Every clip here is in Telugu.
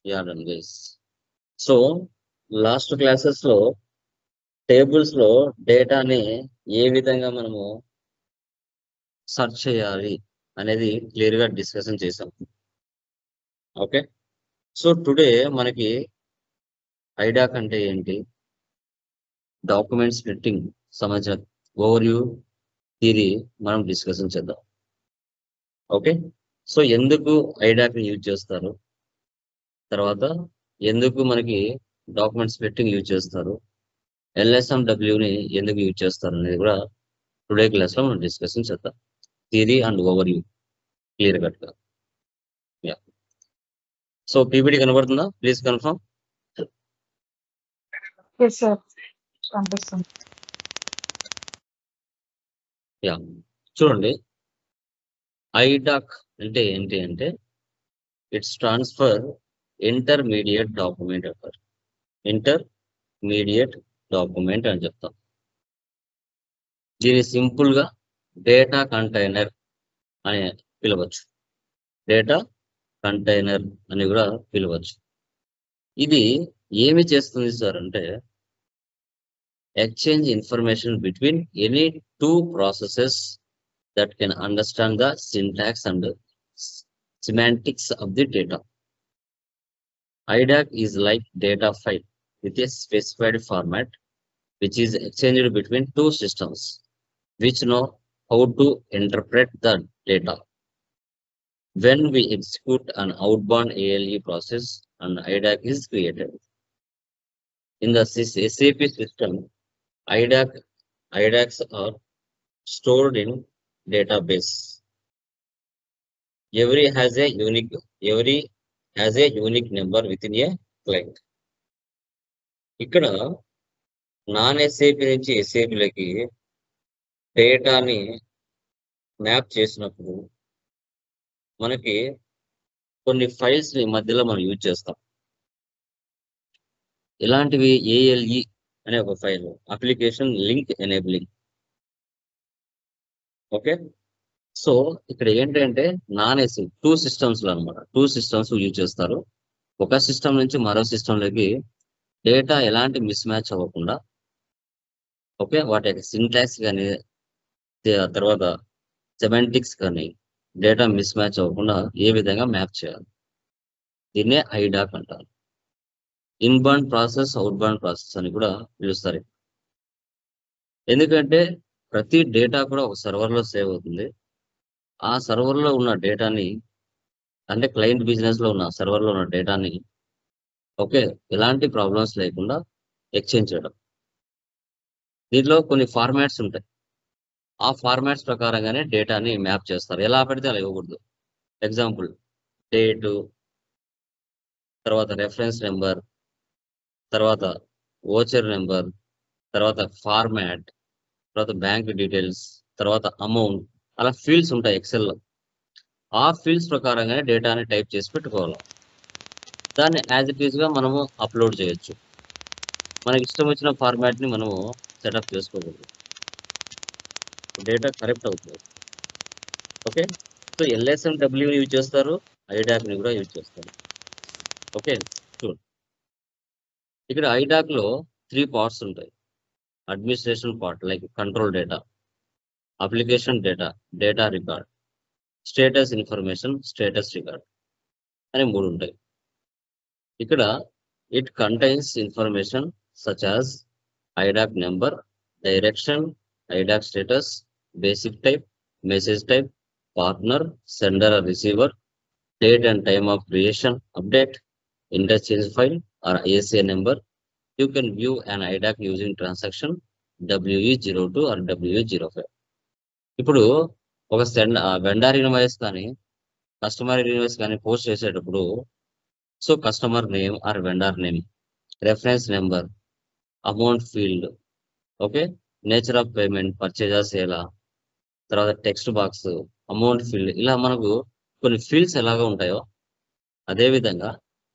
Yeah, done guys. So last classes లో టేబుల్స్ లో డేటాని ఏ విధంగా మనము సెర్చ్ చేయాలి అనేది క్లియర్ గా డిస్కషన్ చేసాం. ఓకే, సో టుడే మనకి ఐడాక్ అంటే ఏంటి, డాక్యుమెంట్ స్ప్లిట్టింగ్ సంబంధించిన ఓవర్ వ్యూ థియరీ మనం డిస్కషన్ చేద్దాం. ఓకే, సో ఎందుకు ఐడాక్ ని యూజ్ చేస్తారు, తర్వాత ఎందుకు మనకి డాక్యుమెంట్ స్ప్లిట్టింగ్ యూజ్ చేస్తారు, LSMW ని ఎందుకు యూజ్ చేస్తారు అనేది కూడా టుడే క్లాస్ లో మనం డిస్కషన్ చేద్దాం. Theory and over view clear cut గా. యా, సో పీపీటీ కనబడుతుందా? Please confirm. ఎస్ సార్, కనిపిస్తుంది. యా, చూడండి, ఐడాక్ అంటే ఏంటి అంటే ఇట్స్ ట్రాన్స్ఫర్ ఇంటర్మీడియట్ డాక్యుమెంట్ అంటారు. ఇంటర్మీడియట్ డాక్యుమెంట్ అని చెప్తాం. దీన్ని సింపుల్ గా డేటా కంటైనర్ అని పిలవచ్చు. డేటా కంటైనర్ అని కూడా పిలవచ్చు. ఇది ఏమి చేస్తుంది సార్ అంటే exchange information between any two processes that can understand the syntax and semantics of the data. IDAC is like data file with a specified format which is exchanged between two systems which know how to interpret the data. When we execute an outbound ALE process, an IDAC is created. In the SAP system, IDACs are stored in database. Every has a unique number within a client. ఇక్కడ నాన్ ఎస్ఏపి నుంచి ఎస్ఏపిలకి డేటాని మ్యాప్ చేసినప్పుడు మనకి కొన్ని ఫైల్స్ ని మధ్యలో మనం యూజ్ చేస్తాం. ఇలాంటివి ALE అనే ఒక file, application link enabling. Okay, so ఇక్కడ ఏంటంటే నాన్ ఎస్ఏ టూ సిస్టమ్స్ లో అనమాట, టూ సిస్టమ్స్ యూజ్ చేస్తారు. ఒక సిస్టమ్ నుంచి మరో సిస్టంలోకి డేటా ఎలాంటి మిస్ మ్యాచ్ అవ్వకుండా, ఓకే, వాటి యొక్క సింటాక్స్ కానీ తర్వాత సెమాంటిక్స్ కానీ డేటా మిస్ మ్యాచ్ అవ్వకుండా ఏ విధంగా మ్యాప్ చేయాలి, దీన్నే ఐడాక్ అంటారు. ఇన్బౌండ్ ప్రాసెస్, అవుట్బౌండ్ ప్రాసెస్ అని కూడా పిలుస్తారు. ఎందుకంటే ప్రతి డేటా కూడా ఒక సర్వర్ లో సేవ్ అవుతుంది. ఆ సర్వర్ లో ఉన్న డేటాని, అంటే క్లయింట్ బిజినెస్ లో ఉన్న సర్వర్ లో ఉన్న డేటాని ఓకే ఎలాంటి ప్రాబ్లమ్స్ లేకుండా ఎక్స్చేంజ్ చేయడం. దీంట్లో కొన్ని ఫార్మాట్స్ ఉంటాయి. ఆ ఫార్మాట్స్ ప్రకారంగానే డేటాని మ్యాప్ చేస్తారు. ఎలా పెడితే అలా ఇవ్వకూడదు. ఎగ్జాంపుల్, డేటు, తర్వాత రెఫరెన్స్ నెంబర్, తర్వాత ఓచర్ నెంబర్, తర్వాత ఫార్మాట్, తర్వాత బ్యాంక్ డీటెయిల్స్, తర్వాత అమౌంట్, అలా ఫీల్డ్స్ ఉంటాయి ఎక్సెల్లో. ఆ ఫీల్డ్స్ ప్రకారంగానే డేటాని టైప్ చేసి పెట్టుకోవాలి. దాన్ని యాజ్ ఇట్ ఈస్ గా మనము అప్లోడ్ చేయొచ్చు. మనకి ఇష్టం వచ్చిన ఫార్మాట్ ని మనము సెటప్ చేసుకోకూడదు, డేటా కరెక్ట్ అవుతుంది. ఓకే, సో LSMW ని యూజ్ చేస్తారు, ఐడాక్ ని కూడా యూజ్ చేస్తారు. ఓకే, చూడు, ఇక్కడ ఐడాక్ లో 3 పార్ట్స్ ఉంటాయి. Administration part like control data, application data, data record, status information, status record అని 3 ఉంటాయి. ఇక్కడ it contains information such as IDoc number, direction, IDoc status, basic type, message type, partner, sender or receiver, date and time of creation, update, interchange file or ISA number. You can view an IDAC using transaction WE02 or WE05. ఇప్పుడు ఒక వెండర్ ఇన్వాయిస్ కానీ కస్టమర్ ఇన్వాయిస్ కానీ పోస్ట్ చేసేటప్పుడు so customer name or vendor name, reference number, amount field, okay, nature of payment, పర్చేజా సేలా, తర్వాత టెక్స్ట్ బాక్స్, అమౌంట్ ఫీల్డ్, ఇలా మనకు కొన్ని ఫీల్డ్స్ ఎలాగా ఉంటాయో అదే విధంగా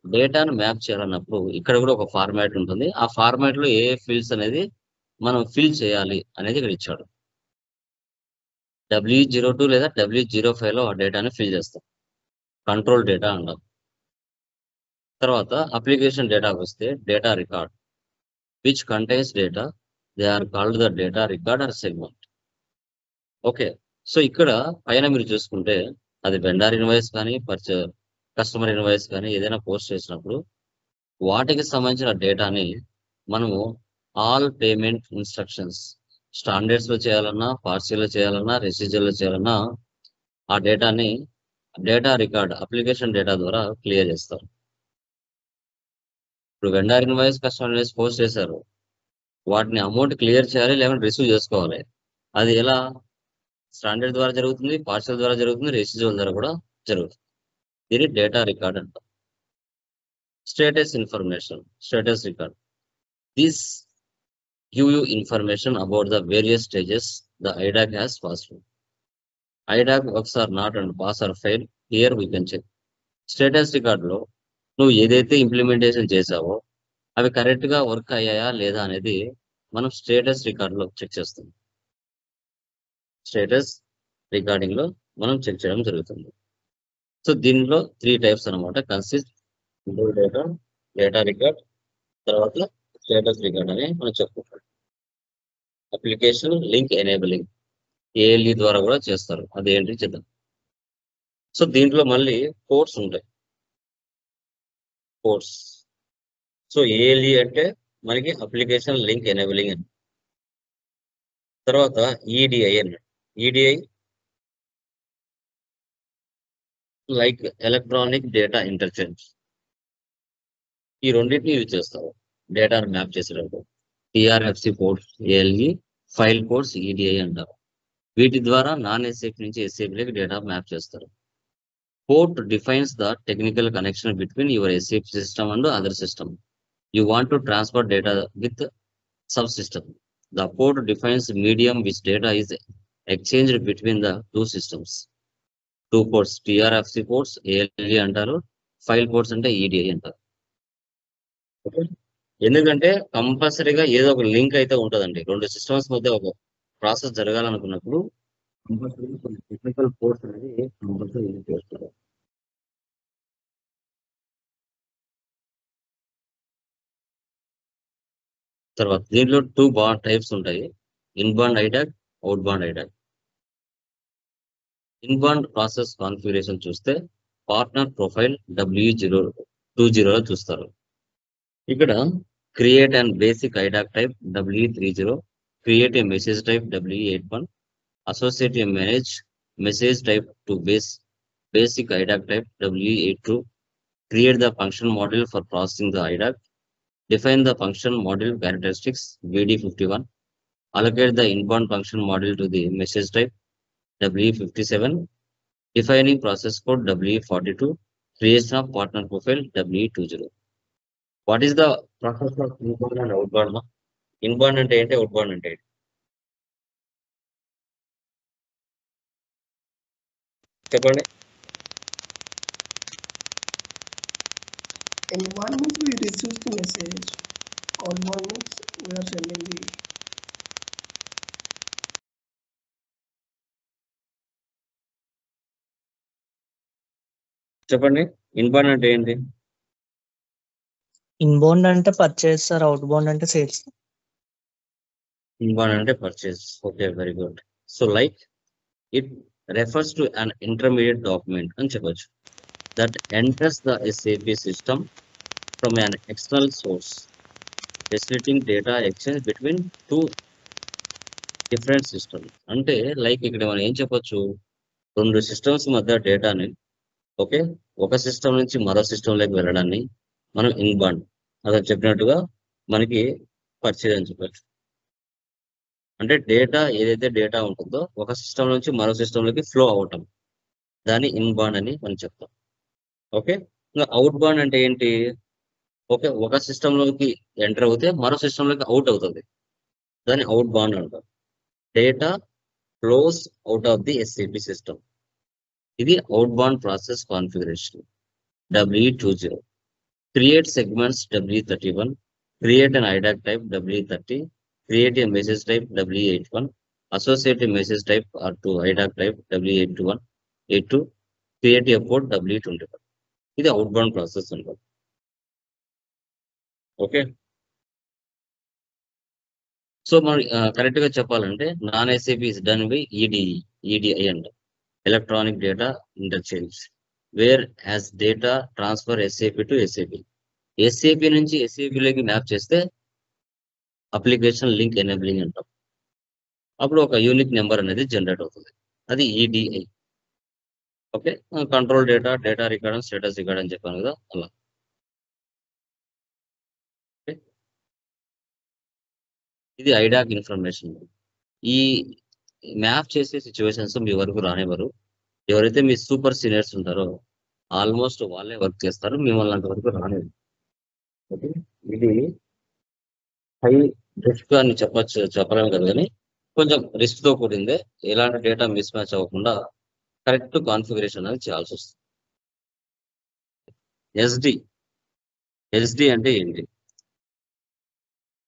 డేటాను మ్యాప్ చేయాలన్నప్పుడు ఇక్కడ కూడా ఒక ఫార్మాట్ ఉంటుంది. ఆ ఫార్మాట్ లో ఏ ఫీల్డ్స్ అనేది మనం ఫిల్ చేయాలి అనేది ఇక్కడ ఇచ్చాడు. WE02 లేదా WE05 లో ఆ డేటాని ఫిల్ చేస్తాం. కంట్రోల్ డేటా అంటాం. తర్వాత అప్లికేషన్ డేటాకి వస్తే data record which contains data, they are called the data record or segment. Okay, so ఇక్కడ పైన మీరు చూసుకుంటే అది వెండర్ ఇన్వాయిస్ కానీ కస్టమర్ ఇన్వాయిస్ కానీ ఏదైనా పోస్ట్ చేసినప్పుడు వాటికి సంబంధించిన డేటాని మనము ఆల్ పేమెంట్ ఇన్స్ట్రక్షన్స్ స్టాండర్డ్స్ లో చేయాలన్నా, పార్సిల్ లో చేయాలన్నా, రెసిజ్యూల్ లో చేయాలన్నా ఆ డేటాని డేటా రికార్డ్ అప్లికేషన్ డేటా ద్వారా క్లియర్ చేస్తారు. ఇప్పుడు vendor invoice, customer invoice post చేశారు, వాటిని అమౌంట్ క్లియర్ చేయాలి లేకుంటే రిసీవ్ చేసుకోవాలి. అది ఎలా? స్టాండర్డ్ ద్వారా జరుగుతుంది, పార్సల్ ద్వారా జరుగుతుంది, రెసిజ్యూల్ ద్వారా కూడా జరుగుతుంది. ఇది డేటా రికార్డ్ అంటాం. Status information, status record. This give you information about the various stages the IDAC has passed through. IDAC works or not and pass or fail. Here we can check. Status record లో నువ్వు ఏదైతే ఇంప్లిమెంటేషన్ చేసావో అవి కరెక్ట్ గా వర్క్ అయ్యాయా లేదా అనేది మనం స్టేటస్ రికార్డ్ లో చెక్ చేస్తాం. స్టేటస్ రికార్డింగ్ లో మనం చెక్ చేయడం జరుగుతుంది. సో దీనిలో 3 టైప్స్ అనమాట. కన్సిస్ట్, డేటా, డేటా రికార్డ్, తర్వాత స్టేటస్ రికార్డ్ అని మనం చెప్పుకుంటాం. అప్లికేషన్ లింక్ ఎనేబులింగ్ ఏఎల్ఈ ద్వారా కూడా చేస్తారు, అదేంటి చేద్దాం. సో దీంట్లో మళ్ళీ కోడ్స్ ఉంటాయి. కోడ్స్, సో ఏఎల్ఈ అంటే మనకి అప్లికేషన్ లింక్ ఎనేబులింగ్ అని. తర్వాత ఈడిఐ అని. EDI like electronic data interchange. ఈ రెండింటిని యూజ్ చేస్తారు డేటాను మ్యాప్ చేసేటప్పుడు. టిఆర్ఎఫ్సి codes ALE, file codes EDI అంటారు. వీటి ద్వారా నాన్ ఎస్ఏపి నుంచి ఎస్ఏపిలోకి డేటా మ్యాప్ చేస్తారు. Port defines the technical connection between your SAP system and other system. You want to transfer data with subsystem. The port defines medium which data is exchanged between the two systems. Two ports, TRFC ports, ALE అంటారు, ఫైల్ పోర్ట్స్ అంటే EDI అంటారు. ఓకే, ఎందుకంటే కంపల్సరీగా ఏదో ఒక లింక్ అయితే ఉంటుందండి. రెండు సిస్టమ్స్ మధ్య ఒక ప్రాసెస్ జరగాలనుకున్నప్పుడు కంపల్సరీగా కొన్ని టెక్నికల్ పోర్ట్స్ అనేది కంపల్సరీ యూజ్ చేస్తారు. తర్వాత దీంట్లో 2 టైప్స్ ఉంటాయి. Inbound IDoc, out bound IDoc. Inbound process configuration చూస్తే పార్ట్నర్ ప్రొఫైల్ W020 చూస్తారు. ఇక్కడ create and basic IDoc type W30, create a message type W81, associate A manage message type to basic IDoc type W82, create the function model for processing the IDoc, define the function model characteristics BD51, allocate the inbound function model to the message type W57, defining process code W42, creation of partner profile W20. What is the process of inbound and outbound? Inbound అంటే ఏంటి, outbound అంటే ఏంటి చెప్పండి. Inbound means we receive the message. Outbound means we are sending the. చెప్పండి, ఇన్బౌండ్ అంటే ఏంటి? ఇన్బౌండ్ అంటే పర్చేస్ సార్, అవుట్ బౌండ్ అంటే సేల్స్. ఇన్బౌండ్ అంటే purchase. Okay, very good. So like it refers to an intermediate document అని చెప్పొచ్చు that enters the SAP system from an external source, facilitating data exchange between two different systems. అంటే లైక్ ఇక్కడ మనం ఏం చెప్పొచ్చు, రెండు సిస్టమ్స్ మధ్య డేటాని ఓకే ఒక సిస్టమ్ నుంచి మరో సిస్టంలోకి వెళ్ళడాన్ని మనం ఇన్బౌండ్ అలా చెప్పినట్టుగా మనకి పర్చేజ్ అని చెప్పచ్చు. అంటే డేటా ఏదైతే డేటా ఉంటుందో ఒక సిస్టమ్ నుంచి మరో సిస్టంలోకి ఫ్లో అవటం, దాన్ని ఇన్బౌండ్ అని మనం చెప్తాం. ఓకే, ఇంకా అవుట్ బౌండ్ అంటే ఏంటి, ఓకే ఒక సిస్టంలోకి ఎంటర్ అవుతే మరో సిస్టంలోకి అవుట్ అవుతుంది, దాన్ని అవుట్ బౌండ్ అంటాం. Data flows out of the SAP system. ఇది outbound process configuration W20. Create segments W31, create an IDoc type W30, create a message type W81, associate a message type or to IDAC type W81, 82, create a port W21. ఇది అవుట్ బౌండ్ ప్రాసెస్ ఉంటుంది. ఓకే. సో మనం కరెక్ట్ గా చెప్పాలంటే non SAP is done by EDI అంట, electronic data interchange, whereas data transfer SAP to SAP. SAP నుంచి ఎస్ఏపిలోకి మ్యాప్ చేస్తే అప్లికేషన్ లింక్ ఎనేబులింగ్ అంటాం. అప్పుడు ఒక యూనిక్ నెంబర్ అనేది జనరేట్ అవుతుంది, అది EDI. Okay. Control data, data record, status record అని చెప్పాను కదా, అలా. ఓకే. ఇది ఐడాక్ ఇన్ఫర్మేషన్. ఈ మ్యాప్ చేసే సిచ్యువేషన్స్ మీ వరకు రానివ్వరు. ఎవరైతే మీ సూపర్ సీనియర్స్ ఉంటారో ఆల్మోస్ట్ వాళ్ళే వర్క్ చేస్తారు, మిమ్మల్ని అంతవరకు రానివ్వరు. ఓకే. ఇది హై రిస్క్ అని చెప్పలేము కదా, కానీ కొంచెం రిస్క్ తో కూడిందే. ఎలాంటి డేటా మిస్ మ్యాచ్ అవ్వకుండా కరెక్ట్ కాన్ఫిగరేషన్ అనేది చేయాల్సి వస్తుంది. ఎస్డి అంటే ఏంటి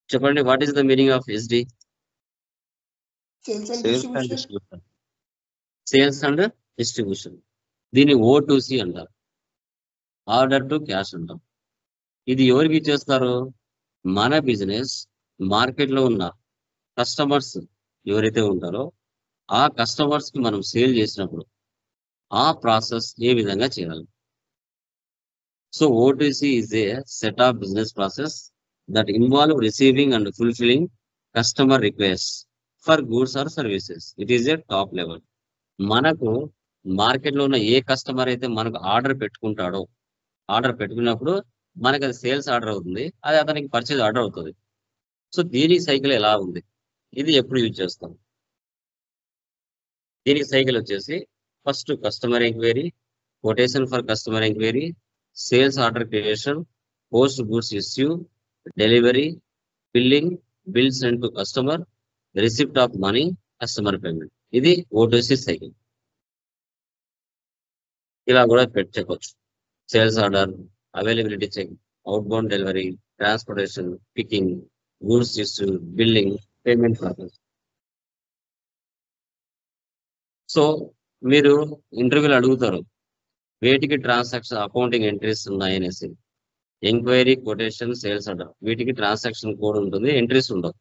చెప్పండి? What is the meaning of SD? Sales and sales and distribution. Distribution. Sales and distribution. దీన్ని O2C అంటారు, ఆర్డర్ టు క్యాష్ అంటాం. ఇది ఎవరికి ఇచ్చేస్తారు? మన బిజినెస్ మార్కెట్ లో ఉన్న కస్టమర్స్ ఎవరైతే ఉంటారో ఆ కస్టమర్స్ కి మనం సేల్ చేసినప్పుడు ఆ ప్రాసెస్ ఏ విధంగా చేయాలి. So O2C is a set of business process that involve receiving and fulfilling customer requests for goods or services. It is a top level. మనకు మార్కెట్ లో ఉన్న ఏ కస్టమర్ అయితే మనకు ఆర్డర్ పెట్టుకుంటాడో, ఆర్డర్ పెట్టుకున్నప్పుడు మనకు అది సేల్స్ ఆర్డర్ అవుతుంది, అది అతనికి పర్చేజ్ ఆర్డర్ అవుతుంది. సో దీని సైకిల్ ఎలా ఉంది, ఇది ఎప్పుడు యూజ్ చేస్తాం? దీనికి సైకిల్ వచ్చేసి first customer enquiry, quotation for customer enquiry, sales order creation, post goods issue, delivery, billing, bill send to customer, receipt of money, customer payment. ఇది O2C సైకిల్. ఇలా కూడా చెప్పొచ్చు. Sales order, availability check, outbound delivery, transportation, picking, goods issue, billing, payment process. So మీరు ఇంటర్వ్యూలు అడుగుతారు వేటికి ట్రాన్సాక్షన్ అకౌంటింగ్ ఎంట్రీస్ ఉన్నాయి అనేసి. ఎంక్వైరీ, కొటేషన్, సేల్స్ ఆర్డర్ వీటికి ట్రాన్సాక్షన్ కోడ్ ఉంటుంది, ఎంట్రీస్ ఉండవు.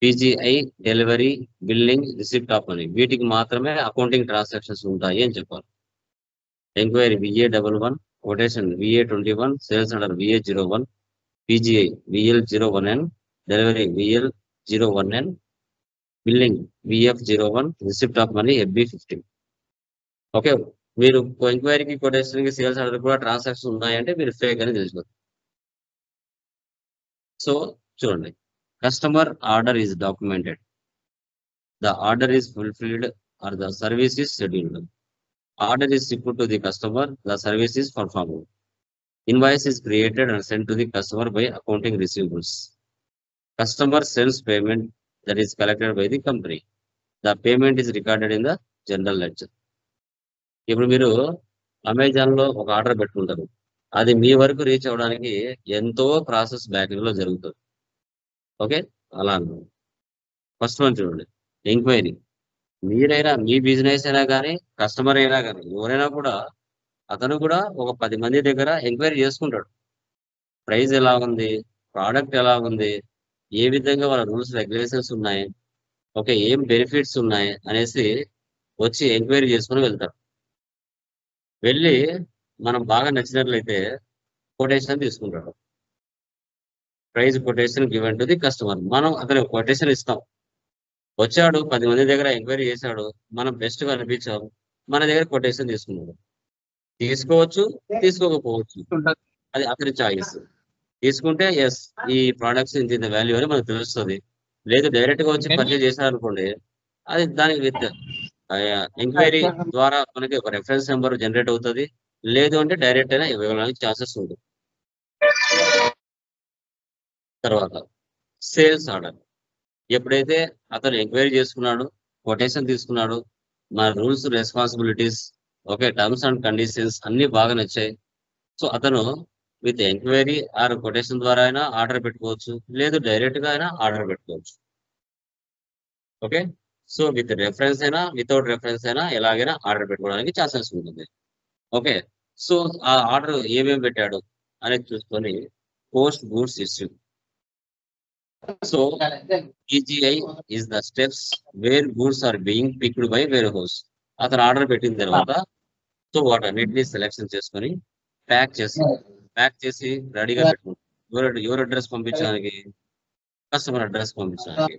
PGI, delivery, billing, receipt of money వీటికి మాత్రమే అకౌంటింగ్ ట్రాన్సాక్షన్స్ ఉంటాయి అని చెప్పాలి. Enquiry VA11, quotation VA21, sales order VA01, PGI VL01N, delivery VL01N, billing VF01, receipt of money FB15. Okay. మీరు ఎంక్వైరీకి, కొటేషన్ కి, సేల్స్ ఆర్డర్ కూడా ట్రాన్సాక్షన్ ఉన్నాయంటే మీరు ఫేక్ అని తెలిసిపోతుంది. సో చూడండి, customer order is documented, the order is fulfilled or the service is scheduled, order is shipped to the customer, the service is performed, invoice is created and sent to the customer by accounting receivables, customer sends payment that is collected by the company, the payment is recorded in the general ledger. ఇప్పుడు మీరు అమెజాన్ లో ఒక ఆర్డర్ పెట్టుకుంటారు, అది మీ వరకు రీచ్ అవ్వడానికి ఎంతో ప్రాసెస్ బ్యాకింగ్ లో జరుగుతుంది. ఓకే. అలా అన్నమాట. ఫస్ట్ వన్ చూడండి, ఎంక్వైరీ. మీరైనా, మీ బిజినెస్ అయినా కానీ, కస్టమర్ అయినా కానీ, ఎవరైనా కూడా అతను కూడా ఒక 10 మంది దగ్గర ఎంక్వైరీ చేసుకుంటాడు. ప్రైస్ ఎలా ఉంది, ప్రోడక్ట్ ఎలా ఉంది, ఏ విధంగా వాళ్ళ రూల్స్ రెగ్యులేషన్స్ ఉన్నాయి, ఓకే, ఏం బెనిఫిట్స్ ఉన్నాయి అనేసి వచ్చి ఎంక్వైరీ చేసుకుని వెళ్తారు. వెళ్ళి మనం బాగా నచ్చినట్లయితే కొటేషన్ తీసుకుంటాడు. Price quotation given to the customer. మనం అతనికి కొటేషన్ ఇస్తాం. వచ్చాడు 10 మంది దగ్గర ఎంక్వైరీ చేశాడు, మనం బెస్ట్ గా అనిపించాం, మన దగ్గర కొటేషన్ తీసుకున్నాడు. తీసుకోవచ్చు, తీసుకోకపోవచ్చు, అది అతని చాయిస్. తీసుకుంటే ఎస్ ఈ ప్రొడక్ట్స్ ఇంత వాల్యూ అని మనకు తెలుస్తుంది. లేదు డైరెక్ట్ గా వచ్చి పర్చేజ్ చేశారనుకోండి, అది దానికి విత్ ఎంక్వైరీ ద్వారా మనకి ఒక రెఫరెన్స్ నెంబర్ జనరేట్ అవుతుంది. లేదు అంటే డైరెక్ట్ అయినా ఇవ్వడానికి ఛాన్సెస్ ఉంటుంది. తర్వాత సేల్స్ ఆర్డర్. ఎప్పుడైతే అతను ఎంక్వైరీ చేసుకున్నాడు, కొటేషన్ తీసుకున్నాడు, మన rules, responsibilities, okay, terms and conditions అన్ని బాగా నచ్చాయి. సో అతను విత్ ఎంక్వైరీ ఆర్ కొటేషన్ ద్వారా అయినా ఆర్డర్ పెట్టుకోవచ్చు, లేదు డైరెక్ట్ గా అయినా ఆర్డర్ పెట్టుకోవచ్చు. ఓకే. సో విత్ రెఫరెన్స్ అయినా, వితౌట్ రెఫరెన్స్ అయినా ఎలాగైనా ఆర్డర్ పెట్టుకోవడానికి ఛాన్సెస్ ఉంటుంది. ఓకే. సో ఆ ఆర్డర్ ఏమేమి పెట్టాడు అనేది చూసుకొని post goods issue. So PGI is the steps where goods are being picked by warehouse. అతను ఆర్డర్ పెట్టిన తర్వాత సో వాటన్నిటిని సెలెక్షన్ చేసుకొని ప్యాక్ చేసి రెడీగా పెట్టుకుంటాం. ఎవరు అడ్రస్ పంపించడానికి? కస్టమర్ అడ్రస్ పంపించడానికి.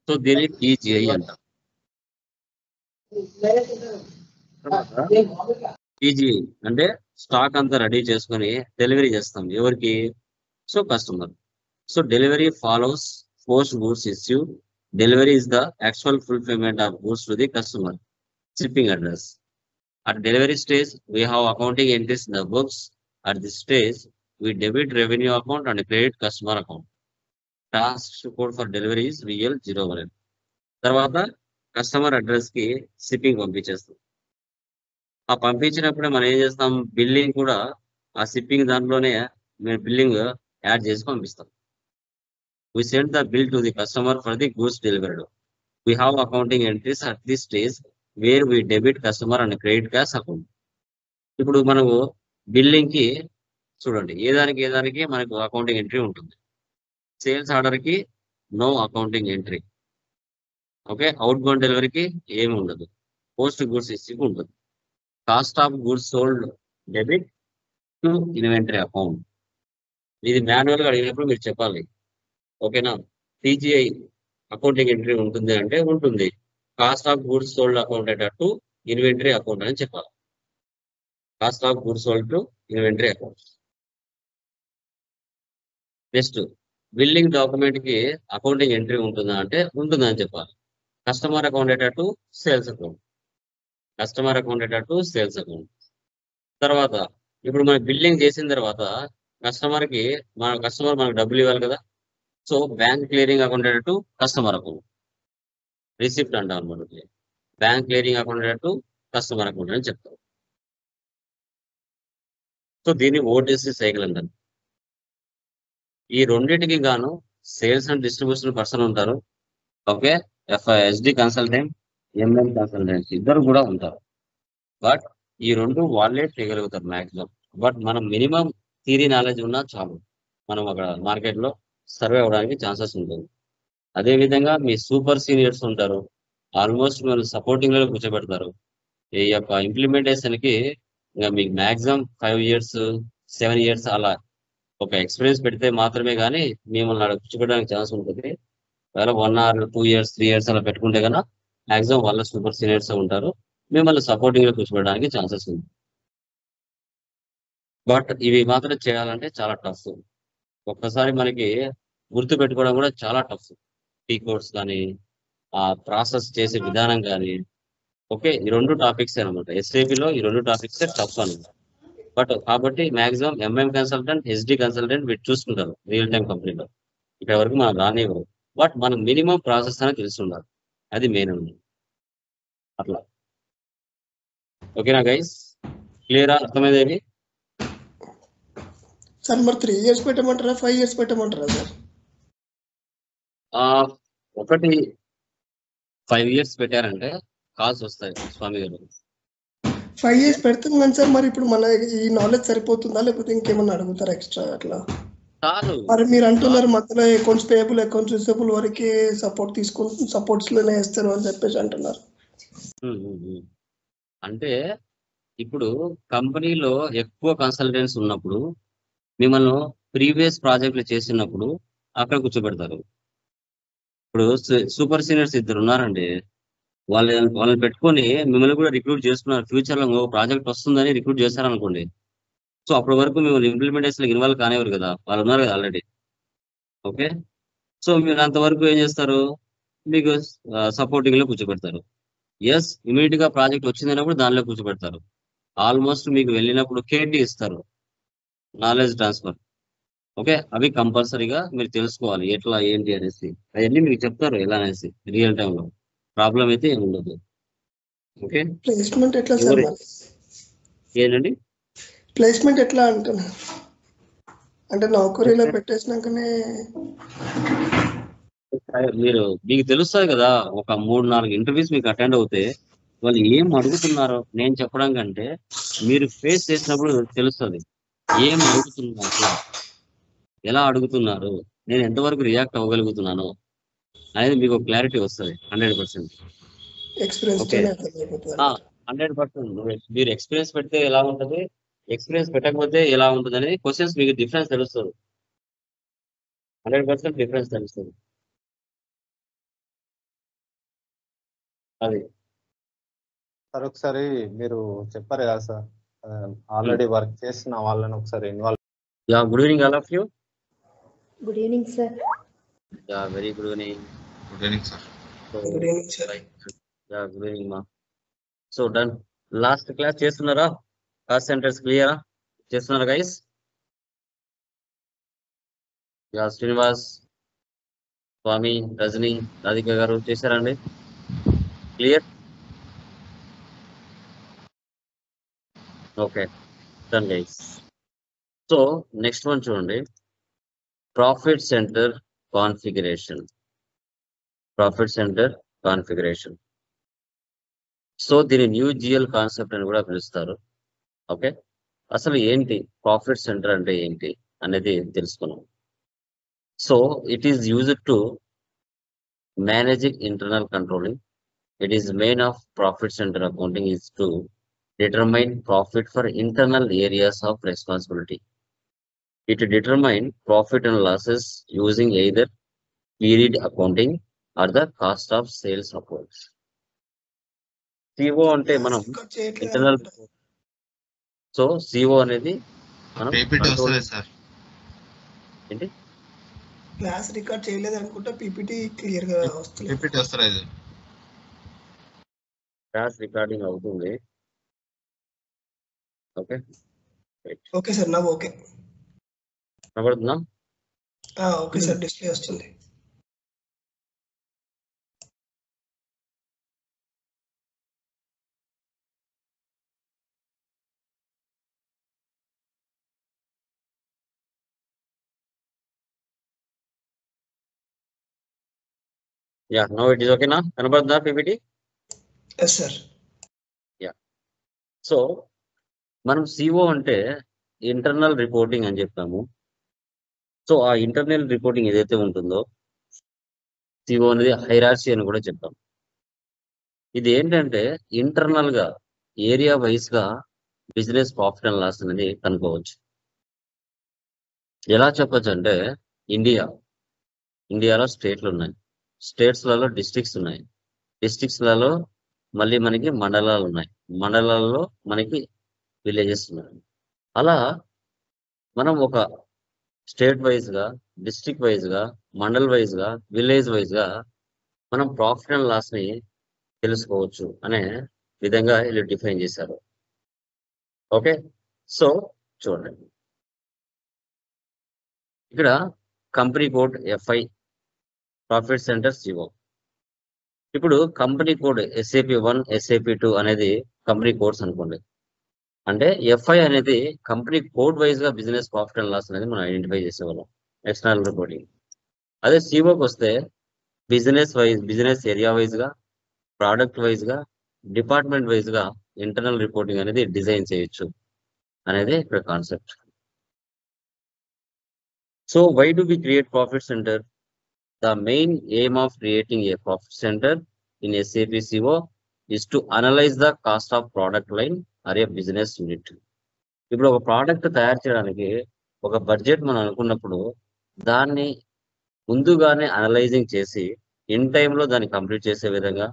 సో దీన్ని PGI అంటారు. PGI అంటే స్టాక్ అంతా రెడీ చేసుకొని డెలివరీ చేస్తాం. ఎవరికి? So customer. So delivery follows post goods issue. Delivery is the actual fulfillment of goods to the customer. Shipping address. At delivery stage, we have accounting entries in the books. At this stage, we debit revenue account and credit customer account. Task code for delivery is VL01. తర్వాత కస్టమర్ అడ్రస్ కి షిప్పింగ్ పంపించేస్తాం. ఆ పంపించినప్పుడే మనం ఏం చేస్తాం? బిల్లింగ్ కూడా ఆ షిప్పింగ్ దాంట్లోనే మేము బిల్లింగ్ యాడ్ చేసి పంపిస్తాం. We send the bill to the customer for the goods delivered. We have accounting entries at this stage where we debit customer and credit cash account. ఇప్పుడు మనము బిల్లింగ్ కి చూడండి, ఏదానికి మనకు అకౌంటింగ్ ఎంట్రీ ఉంటుంది. సేల్స్ ఆర్డర్ కి no accounting entry. Okay, outbound డెలివరీకి ఏమి ఉండదు. పోస్ట్ గూడ్స్ ఇష్యూకి ఉంటుంది. Cost of goods sold debit to inventory account. ఇది మాన్యువల్ గా అడిగినప్పుడు మీరు చెప్పాలి. ఓకేనా? PGI అకౌంటింగ్ ఎంట్రీ ఉంటుంది అంటే ఉంటుంది. Cost of goods sold account to inventory account అని చెప్పాలి. Cost of goods sold to inventory account. Next billing document కి అకౌంటింగ్ ఎంట్రీ ఉంటుందా అంటే ఉంటుందని చెప్పాలి. Customer account to sales account. Customer account to sales account. తర్వాత ఇప్పుడు మనం బిల్లింగ్ చేసిన తర్వాత కస్టమర్ మనకు డబ్బులు ఇవ్వాలి కదా. So bank clearing account to customer account. Receipt అంటాం అనమాట. Bank clearing account to customer account అని చెప్తాం. సో దీన్ని OTC సైకిల్ అంటారు. ఈ రెండింటికి గాను సేల్స్ అండ్ డిస్ట్రిబ్యూషన్ పర్సన్ ఉంటారు. Okay, SD consultant, MM consultant ఇద్దరు కూడా ఉంటారు. బట్ ఈ రెండు వాళ్ళే చేయగలుగుతారు మ్యాక్సిమం. బట్ మనం మినిమం థియరీ నాలెడ్జ్ ఉన్నా చాలు, మనం అక్కడ మార్కెట్ లో సర్వే అవడానికి ఛాన్సెస్ ఉంటుంది. అదే విధంగా మీ సూపర్ సీనియర్స్ ఉంటారు. ఆల్మోస్ట్ మిమ్మల్ని సపోర్టింగ్ లో కూర్చోబెడతారు. ఈ యొక్క ఇంప్లిమెంటేషన్ కి ఇంకా మీకు మాక్సిమం 5 years 7 years అలా ఒక ఎక్స్పీరియన్స్ పెడితే మాత్రమే కానీ మిమ్మల్ని అక్కడ కూర్చోబెట్టడానికి ఛాన్స్ ఉంటుంది. ఒకవేళ 1 or 2 years 3 years అలా పెట్టుకుంటే కన్నా మాక్సిమం వాళ్ళ సూపర్ సీనియర్స్ ఉంటారు. మిమ్మల్ని సపోర్టింగ్ లో కూర్చోబెట్టడానికి ఛాన్సెస్ ఉంది. బట్ ఇవి మాత్రం చేయాలంటే చాలా టఫ్. ఒక్కసారి మనకి గుర్తు పెట్టుకోవడం కూడా చాలా టఫ్. టీ కోడ్స్ కానీ ఆ ప్రాసెస్ చేసే విధానం కానీ. ఓకే, ఈ రెండు టాపిక్స్ అనమాట. SAP లో ఈ రెండు టాపిక్స్ టఫ్ అనమాట. బట్ కాబట్టి maximum MM consultant, SD consultant వీటి చూసుకుంటారు రియల్ టైం కంపెనీలో. ఇక్కడ వరకు మనం రానివ్వరు. బట్ మనం మినిమం ప్రాసెస్ అనేది తెలిసి ఉండాలి. అది మెయిన్ ఉంది. అట్లా ఓకేనా గైస్? క్లియరా? అర్థమైంది? సార్ మరి 3 years పెట్టమంటారా 5 years పెట్టమంటారా సార్? ఒకటి 5 years పెట్టారంటే కాల్స్ వస్తాయి స్వామి గారు. 5 years పెడతాం కానీ సార్ మరి ఇప్పుడు మన ఈ నాలెడ్జ్ సరిపోతుందా లేకపోతే ఇంకేమన్నా అడుగుతారా ఎక్స్ట్రా అట్లా? చాలు. మరి మీరు అంటున్నారు మధ్యలో అకౌంట్స్ పేయబుల్ అకౌంట్స్ రిసీవబుల్ వరకే సపోర్ట్ తీసుకుంటూ సపోర్ట్స్ లోనే వేస్తారు అని చెప్పేసి అంటున్నారు. అంటే ఇప్పుడు కంపెనీలో ఎక్కువ కన్సల్టెంట్స్ ఉన్నప్పుడు మిమ్మల్ని ప్రీవియస్ ప్రాజెక్టులు చేసినప్పుడు అక్కడ కూర్చోబెడతారు. ఇప్పుడు సూపర్ సీనియర్స్ ఇద్దరు ఉన్నారండి, వాళ్ళని పెట్టుకొని మిమ్మల్ని కూడా రిక్రూట్ చేసుకున్నారు. ఫ్యూచర్ లో ప్రాజెక్ట్ వస్తుందని రిక్రూట్ చేశారనుకోండి. సో అప్పటి వరకు మిమ్మల్ని ఇంప్లిమెంటేషన్ ఇన్వాల్వ్ కానివ్వరు కదా, వాళ్ళు ఉన్నారు కదా ఆల్రెడీ. ఓకే, సో మీరు అంతవరకు ఏం చేస్తారు? మీకు సపోర్టింగ్ లో కూర్చోబెడతారు. ఎస్, ఇమీడియట్ గా ప్రాజెక్ట్ వచ్చిందన్నప్పుడు దానిలో కూర్చోబెడతారు. ఆల్మోస్ట్ మీకు వెళ్ళినప్పుడు KT ఇస్తారు, నాలెడ్జ్ ట్రాన్స్ఫర్. ఓకే, అవి కంపల్సరీగా మీరు తెలుసుకోవాలి ఎట్లా ఏంటి అనేసి. అవన్నీ మీకు చెప్తారు ఎలా అనేసి రియల్ టైమ్ లో. ప్రాబ్లం అయితే ఏమి ఉండదు. ఓకే, ప్లేస్మెంట్ ఎట్లా సార్? ఏంటండి ప్లేస్మెంట్ ఎట్లా అంటున్నా అంటే నౌకరీలో పెట్టేసినాకనే మీకు తెలుస్తుంది కదా. ఒక 3-4 ఇంటర్వ్యూస్ మీకు అటెండ్ అవుతే వాళ్ళు ఏం అడుగుతున్నారో నేను చెప్పడం కంటే మీరు ఫేస్ చేసినప్పుడు తెలుస్తుంది. ఏం అడుగుతున్నారు, ఎలా అడుగుతున్నారు, నేను ఎంతవరకు రియాక్ట్ అవ్వగలుగుతున్నాను అనేది మీకు క్లారిటీ వస్తుంది 100%. ఎక్స్పీరియన్స్ ఓకే, తోనే అర్థమైపోతుంది అన్నమాట. 100%. మీరు ఎక్స్పీరియన్స్ పెడితే ఎలా ఉంటుంది, ఎక్స్పీరియన్స్ పెట్టకపోతే ఎలా ఉంటుంది అనేది క్వశ్చన్స్ మీకు డిఫరెన్స్ తెలుస్తుంది. 100% డిఫరెన్స్ తెలుస్తుంది. అది సార్ ఒకసారి మీరు చెప్పారు కదా సార్, ఆల్రెడీ వర్క్ చేసిన వాళ్ళని ఒకసారి involve. Yeah, good evening all of you. Good evening sir. Yeah, very good evening. Good evening sir. Good evening sir. Yeah, good evening ma'am. So done. Last class చేస్తున్నారా? కాస్ట్ సెంటర్స్ క్లియరా? చేస్తున్నారా గైస్? యా, శ్రీనివాస్, స్వామి, రజని, రాధిక గారు చేశారండి? Clear? Okay, done guys. So next one చూడండి, profit centre configuration. Profit centre configuration. So దీని న్యూ జిఎల్ కాన్సెప్ట్ అని కూడా పిలుస్తారు. ఓకే, అసలు ఏంటి ప్రాఫిట్ సెంటర్ అంటే ఏంటి అనేది తెలుసుకున్నాం. So it is used to managing internal controlling. It is main of profit centre accounting is to determine profit for internal areas of responsibility. It determine profit and losses using either period accounting or the cost of sales reports. CO అంటే మనం ఇంటర్నల్. సో CO అనేది మనం పీపీటీ వస్తుంది సార్. ఏంటి క్లాస్ రికార్డ్ చేయలేదు అనుకుంటా, పీపీటీ క్లియర్ గా వస్తుంది. పీపీటీ వస్తుంది. క్లాస్ రికార్డింగ్ అవుతుంది. ఓకే, ఓకే సార్, నా ఓకే. కనబడుతుందా? ఓకే సార్, డిస్ప్లే వస్తుంది. యా, నో ఇట్ ఈస్ ఓకేనా? కనబడుతుందా PPT? Yes sir. Yeah, so మనం CO అంటే ఇంటర్నల్ రిపోర్టింగ్ అని చెప్పాము. సో ఆ ఇంటర్నల్ రిపోర్టింగ్ ఏదైతే ఉంటుందో CO అనేది హైరార్సీ అని కూడా చెప్పాం. ఇది ఏంటంటే ఇంటర్నల్ గా ఏరియా వైజ్ గా బిజినెస్ ప్రాఫిట్ అండ్ లాస్ అనేది కనుక్కోవచ్చు. ఎలా చెప్పొచ్చు అంటే ఇండియాలో స్టేట్లు ఉన్నాయి, స్టేట్స్లలో డిస్ట్రిక్ట్స్ ఉన్నాయి, డిస్ట్రిక్ట్స్లలో మళ్ళీ మనకి మండలాలు ఉన్నాయి, మండలాల్లో మనకి విలేజెస్ ఉన్నాయి. అలా మనం ఒక స్టేట్ వైజ్ గా, డిస్ట్రిక్ట్ వైజ్ గా, మండల్ వైజ్ గా, విలేజ్ వైజ్ గా మనం ప్రాఫిట్ అండ్ లాస్ ని తెలుసుకోవచ్చు అనే విధంగా వీళ్ళు డిఫైన్ చేశారు. ఓకే, సో చూడండి ఇక్కడ company code FI, profit centre CO. ఇప్పుడు కంపెనీ కోడ్ SAP1, SAP2 అనేది కంపెనీ కోడ్స్ అనుకోండి. అంటే FI అనేది కంపెనీ కోడ్ వైజ్ గా బిజినెస్ ప్రాఫిట్ అండ్ లాస్ అనేది మనం ఐడెంటిఫై చేసేవాళ్ళం ఎక్స్టర్నల్ రిపోర్టింగ్. అదే COకి వస్తే బిజినెస్ ఏరియా వైజ్ గా, ప్రోడక్ట్ వైజ్ గా, డిపార్ట్మెంట్ వైజ్ గా ఇంటర్నల్ రిపోర్టింగ్ అనేది డిజైన్ చేయొచ్చు అనేది ఇక్కడ concept. So why do we create profit centre? The main aim of creating a profit center in SAP CO is to analyze the cost of product line or a business unit. ఇప్పుడు ఒక ప్రోడక్ట్ తయారు చేయడానికి ఒక బడ్జెట్ మనం అనుకున్నప్పుడు దాన్ని ముందుగానే అనలైజింగ్ చేసి ఇన్ టైంలో దాన్ని కంప్లీట్ చేసే విధంగా,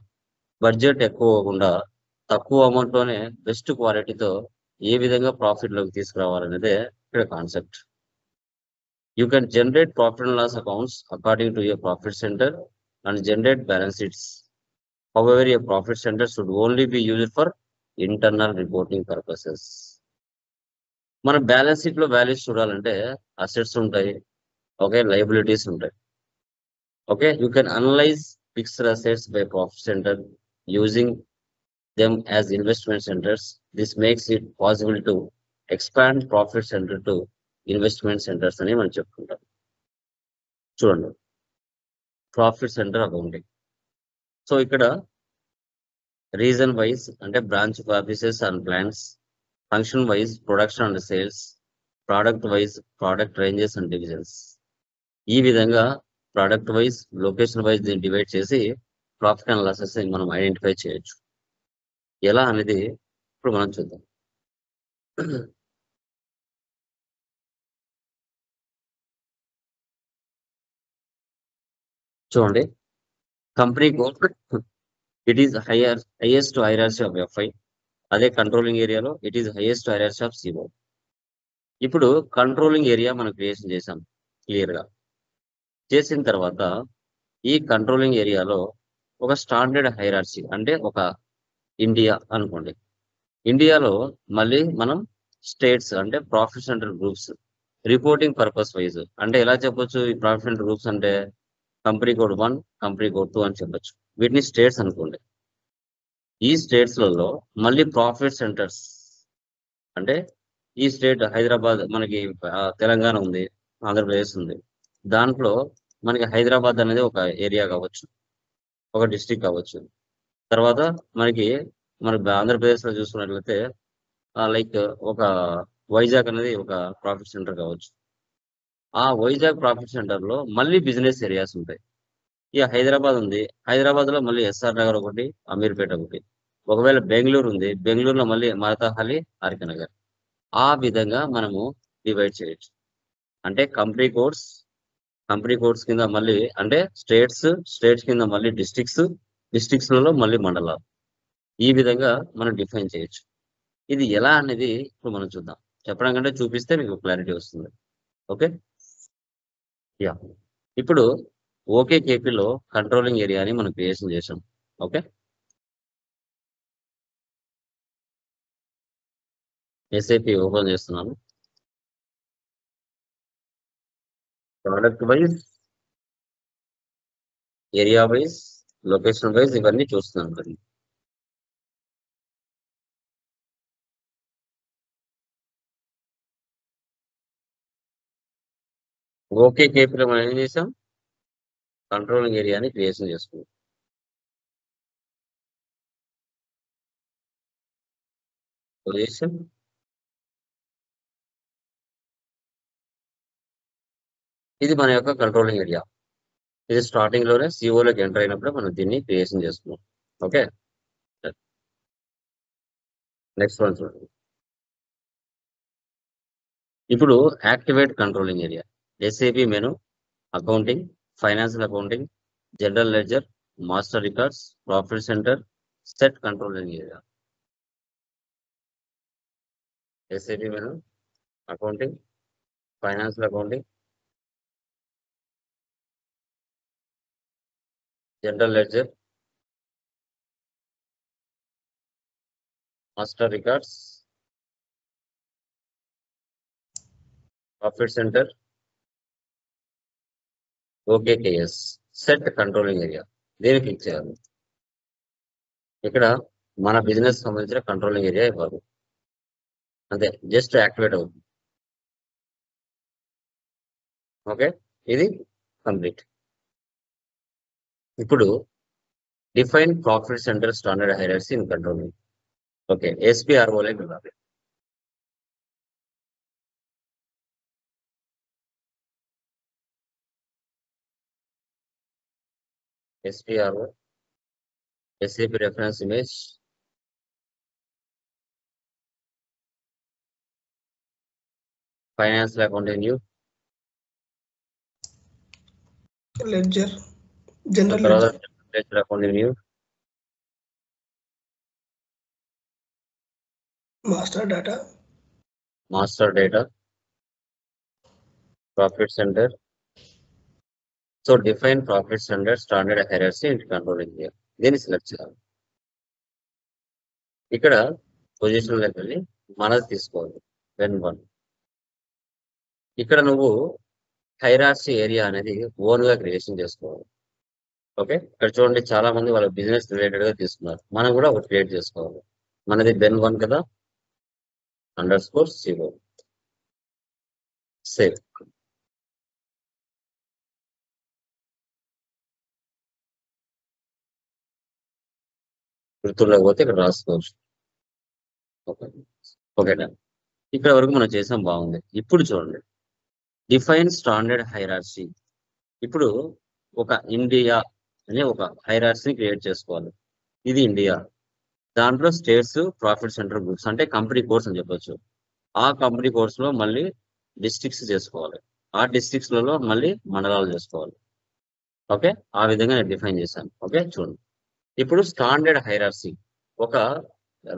బడ్జెట్ ఎక్కువ అవ్వకుండా తక్కువ అమౌంట్ లోనే బెస్ట్ క్వాలిటీతో ఏ విధంగా ప్రాఫిట్ లోకి తీసుకురావాలనేదే ఇక్కడ concept. You can generate profit and loss accounts according to your profit center and generate balance sheets. However, a profit center should only be used for internal reporting purposes. మన బ్యాలెన్స్ షీట్ లో వాల్యూస్ చూడాలంటే అసెట్స్ ఉంటాయి, ఓకే, లయబిలిటీస్ ఉంటాయి. Okay, you can analyse fixed assets by profit centre using them as investment centers. This makes it possible to expand profit center to investment centres అని మనం చెప్పుకుంటాం. చూడండి, ప్రాఫిట్ సెంటర్ అకౌంటింగ్. సో ఇక్కడ రీజన్ వైజ్ అంటే branch offices and plans, function wise production and sales, product wise product ranges and divisions. ఈ విధంగా ప్రోడక్ట్ వైజ్ లొకేషన్ వైజ్ దీన్ని డివైడ్ చేసి ప్రాఫిట్ అండ్ లాసెస్ మనం ఐడెంటిఫై చేయొచ్చు. ఎలా అనేది ఇప్పుడు మనం చూద్దాం. చూడండి, company code it is highest hierarchy of FI. అదే కంట్రోలింగ్ ఏరియాలో it is highest hierarchy of CO. ఇప్పుడు కంట్రోలింగ్ ఏరియా మనం క్రియేషన్ చేసాం క్లియర్ గా. చేసిన తర్వాత ఈ కంట్రోలింగ్ ఏరియాలో ఒక స్టాండర్డ్ హైరార్సీ అంటే ఒక ఇండియా అనుకోండి. ఇండియాలో మళ్ళీ మనం స్టేట్స్ అంటే profit centre groups reporting purpose wise అంటే ఎలా చెప్పొచ్చు? ఈ ప్రాఫిట్ సెంటర్ గ్రూప్స్ అంటే కంపెనీ కోడ్ 1, కంపెనీ కోడ్ 2 అని చెప్పొచ్చు. వీటిని స్టేట్స్ అనుకోండి. ఈ స్టేట్స్లలో మళ్ళీ ప్రాఫిట్ సెంటర్స్ అంటే ఈ స్టేట్ హైదరాబాద్ మనకి తెలంగాణ ఉంది, ఆంధ్రప్రదేశ్ ఉంది. దాంట్లో మనకి హైదరాబాద్ అనేది ఒక ఏరియా కావచ్చు, ఒక డిస్టిక్ కావచ్చు. తర్వాత మనకి ఆంధ్రప్రదేశ్ లో చూసుకున్నట్లయితే లైక్ ఒక వైజాగ్ అనేది ఒక ప్రాఫిట్ సెంటర్ కావచ్చు. ఆ వైజాగ్ ప్రాఫిట్ సెంటర్ లో మళ్ళీ బిజినెస్ ఏరియాస్ ఉంటాయి. ఇక హైదరాబాద్ ఉంది, హైదరాబాద్ లో మళ్ళీ ఎస్ఆర్ నగర్ ఒకటి, అమీర్పేట ఒకటి. ఒకవేళ బెంగళూరు ఉంది, బెంగళూరులో మళ్ళీ మరతాహలి, ఆర్కే నగర్. ఆ విధంగా మనము డివైడ్ చేయొచ్చు. అంటే కంపెనీ కోడ్స్ కింద మళ్ళీ అంటే స్టేట్స్ కింద మళ్ళీ డిస్ట్రిక్ట్స్ లలో మళ్ళీ మండలాలు. ఈ విధంగా మనం డిఫైన్ చేయొచ్చు. ఇది ఎలా అనేది ఇప్పుడు మనం చూద్దాం. చెప్పడం కంటే చూపిస్తే మీకు క్లారిటీ వస్తుంది. Okay, yeah. ఇప్పుడు ఓకే కేపీలో కంట్రోలింగ్ ఏరియాని మనం క్రియేషన్ చేసాం. ఓకే, ఎస్ఏపి ఓపెన్ చేస్తున్నాను. Product wise, area wise, location wise ఇవన్నీ చూస్తున్నాను కదా. ఓకే కేపీలో మనం ఏం చేసాం? కంట్రోలింగ్ ఏరియాని క్రియేషన్ చేసుకున్నాం. పొజిషన్, ఇది మన యొక్క కంట్రోలింగ్ ఏరియా. ఇది స్టార్టింగ్ లోనే సిఓలోకి ఎంటర్ అయినప్పుడు మనం దీన్ని క్రియేషన్ చేసుకున్నాం. ఓకే, నెక్స్ట్ వన్ చూడండి. ఇప్పుడు activate controlling area. SAP menu, accounting, financial accounting, general ledger, master records, profit centre, set controlling area. SAP menu, accounting, financial accounting, general ledger, master records, profit centre, OKKS, set controlling area. దీన్ని క్లిక్ చేయాలి. ఇక్కడ మన బిజినెస్ సంబంధించిన కంట్రోలింగ్ ఏరియా ఇవ్వాలి. అంతే, జస్ట్ యాక్టివేట్ అవుతుంది. ఓకే, ఇది కంప్లీట్. ఇప్పుడు define profit centre standard hierarchy in controlling. Okay, ఎస్పీఆర్ఓలోకి వెళ్ళాలి. SPRO, SAP reference image, financial accounting new, ledger, general తర్వాత ledger, accounting new, master data, master data, profit centre. So define profit centre standard hierarchy in controlling area. దీన్ని సెలెక్ట్ చేయాలి. ఇక్కడ పొజిషన్ లోకి వెళ్ళి మనది తీసుకోవాలి. వెన్ 1 ఇక్కడ నువ్వు హైరార్సీ ఏరియా అనేది ఓన్ గా క్రియేషన్ చేసుకోవాలి. ఓకే, ఇక్కడ చూడండి చాలా మంది వాళ్ళ బిజినెస్ రిలేటెడ్ గా తీసుకున్నారు. మనం కూడా ఒకటి క్రియేట్ చేసుకోవాలి. మనది బెన్ 1 కదా, _CO, సేవ్. గుర్తుండకపోతే ఇక్కడ రాసుకోవచ్చు. ఓకే, ఓకే, ఇక్కడ వరకు మనం చేసాం బాగుంది. ఇప్పుడు చూడండి, డిఫైన్ స్టాండర్డ్ హైరార్సీ. ఇప్పుడు ఒక ఇండియా అనే ఒక హైరార్సీని క్రియేట్ చేసుకోవాలి. ఇది ఇండియా. దాంట్లో స్టేట్స్, ప్రాఫిట్ సెంటర్ గ్రూప్స్ అంటే కంపెనీ కోడ్స్ అని చెప్పొచ్చు. ఆ కంపెనీ కోడ్స్ లో మళ్ళీ డిస్ట్రిక్ట్స్ చేసుకోవాలి. ఆ డిస్ట్రిక్ట్స్ లలో మళ్ళీ మండలాలు చేసుకోవాలి. ఓకే, ఆ విధంగా నేను డిఫైన్ చేశాను. ఓకే, చూడండి. ఇప్పుడు స్టాండర్డ్ హైరార్సీ, ఒక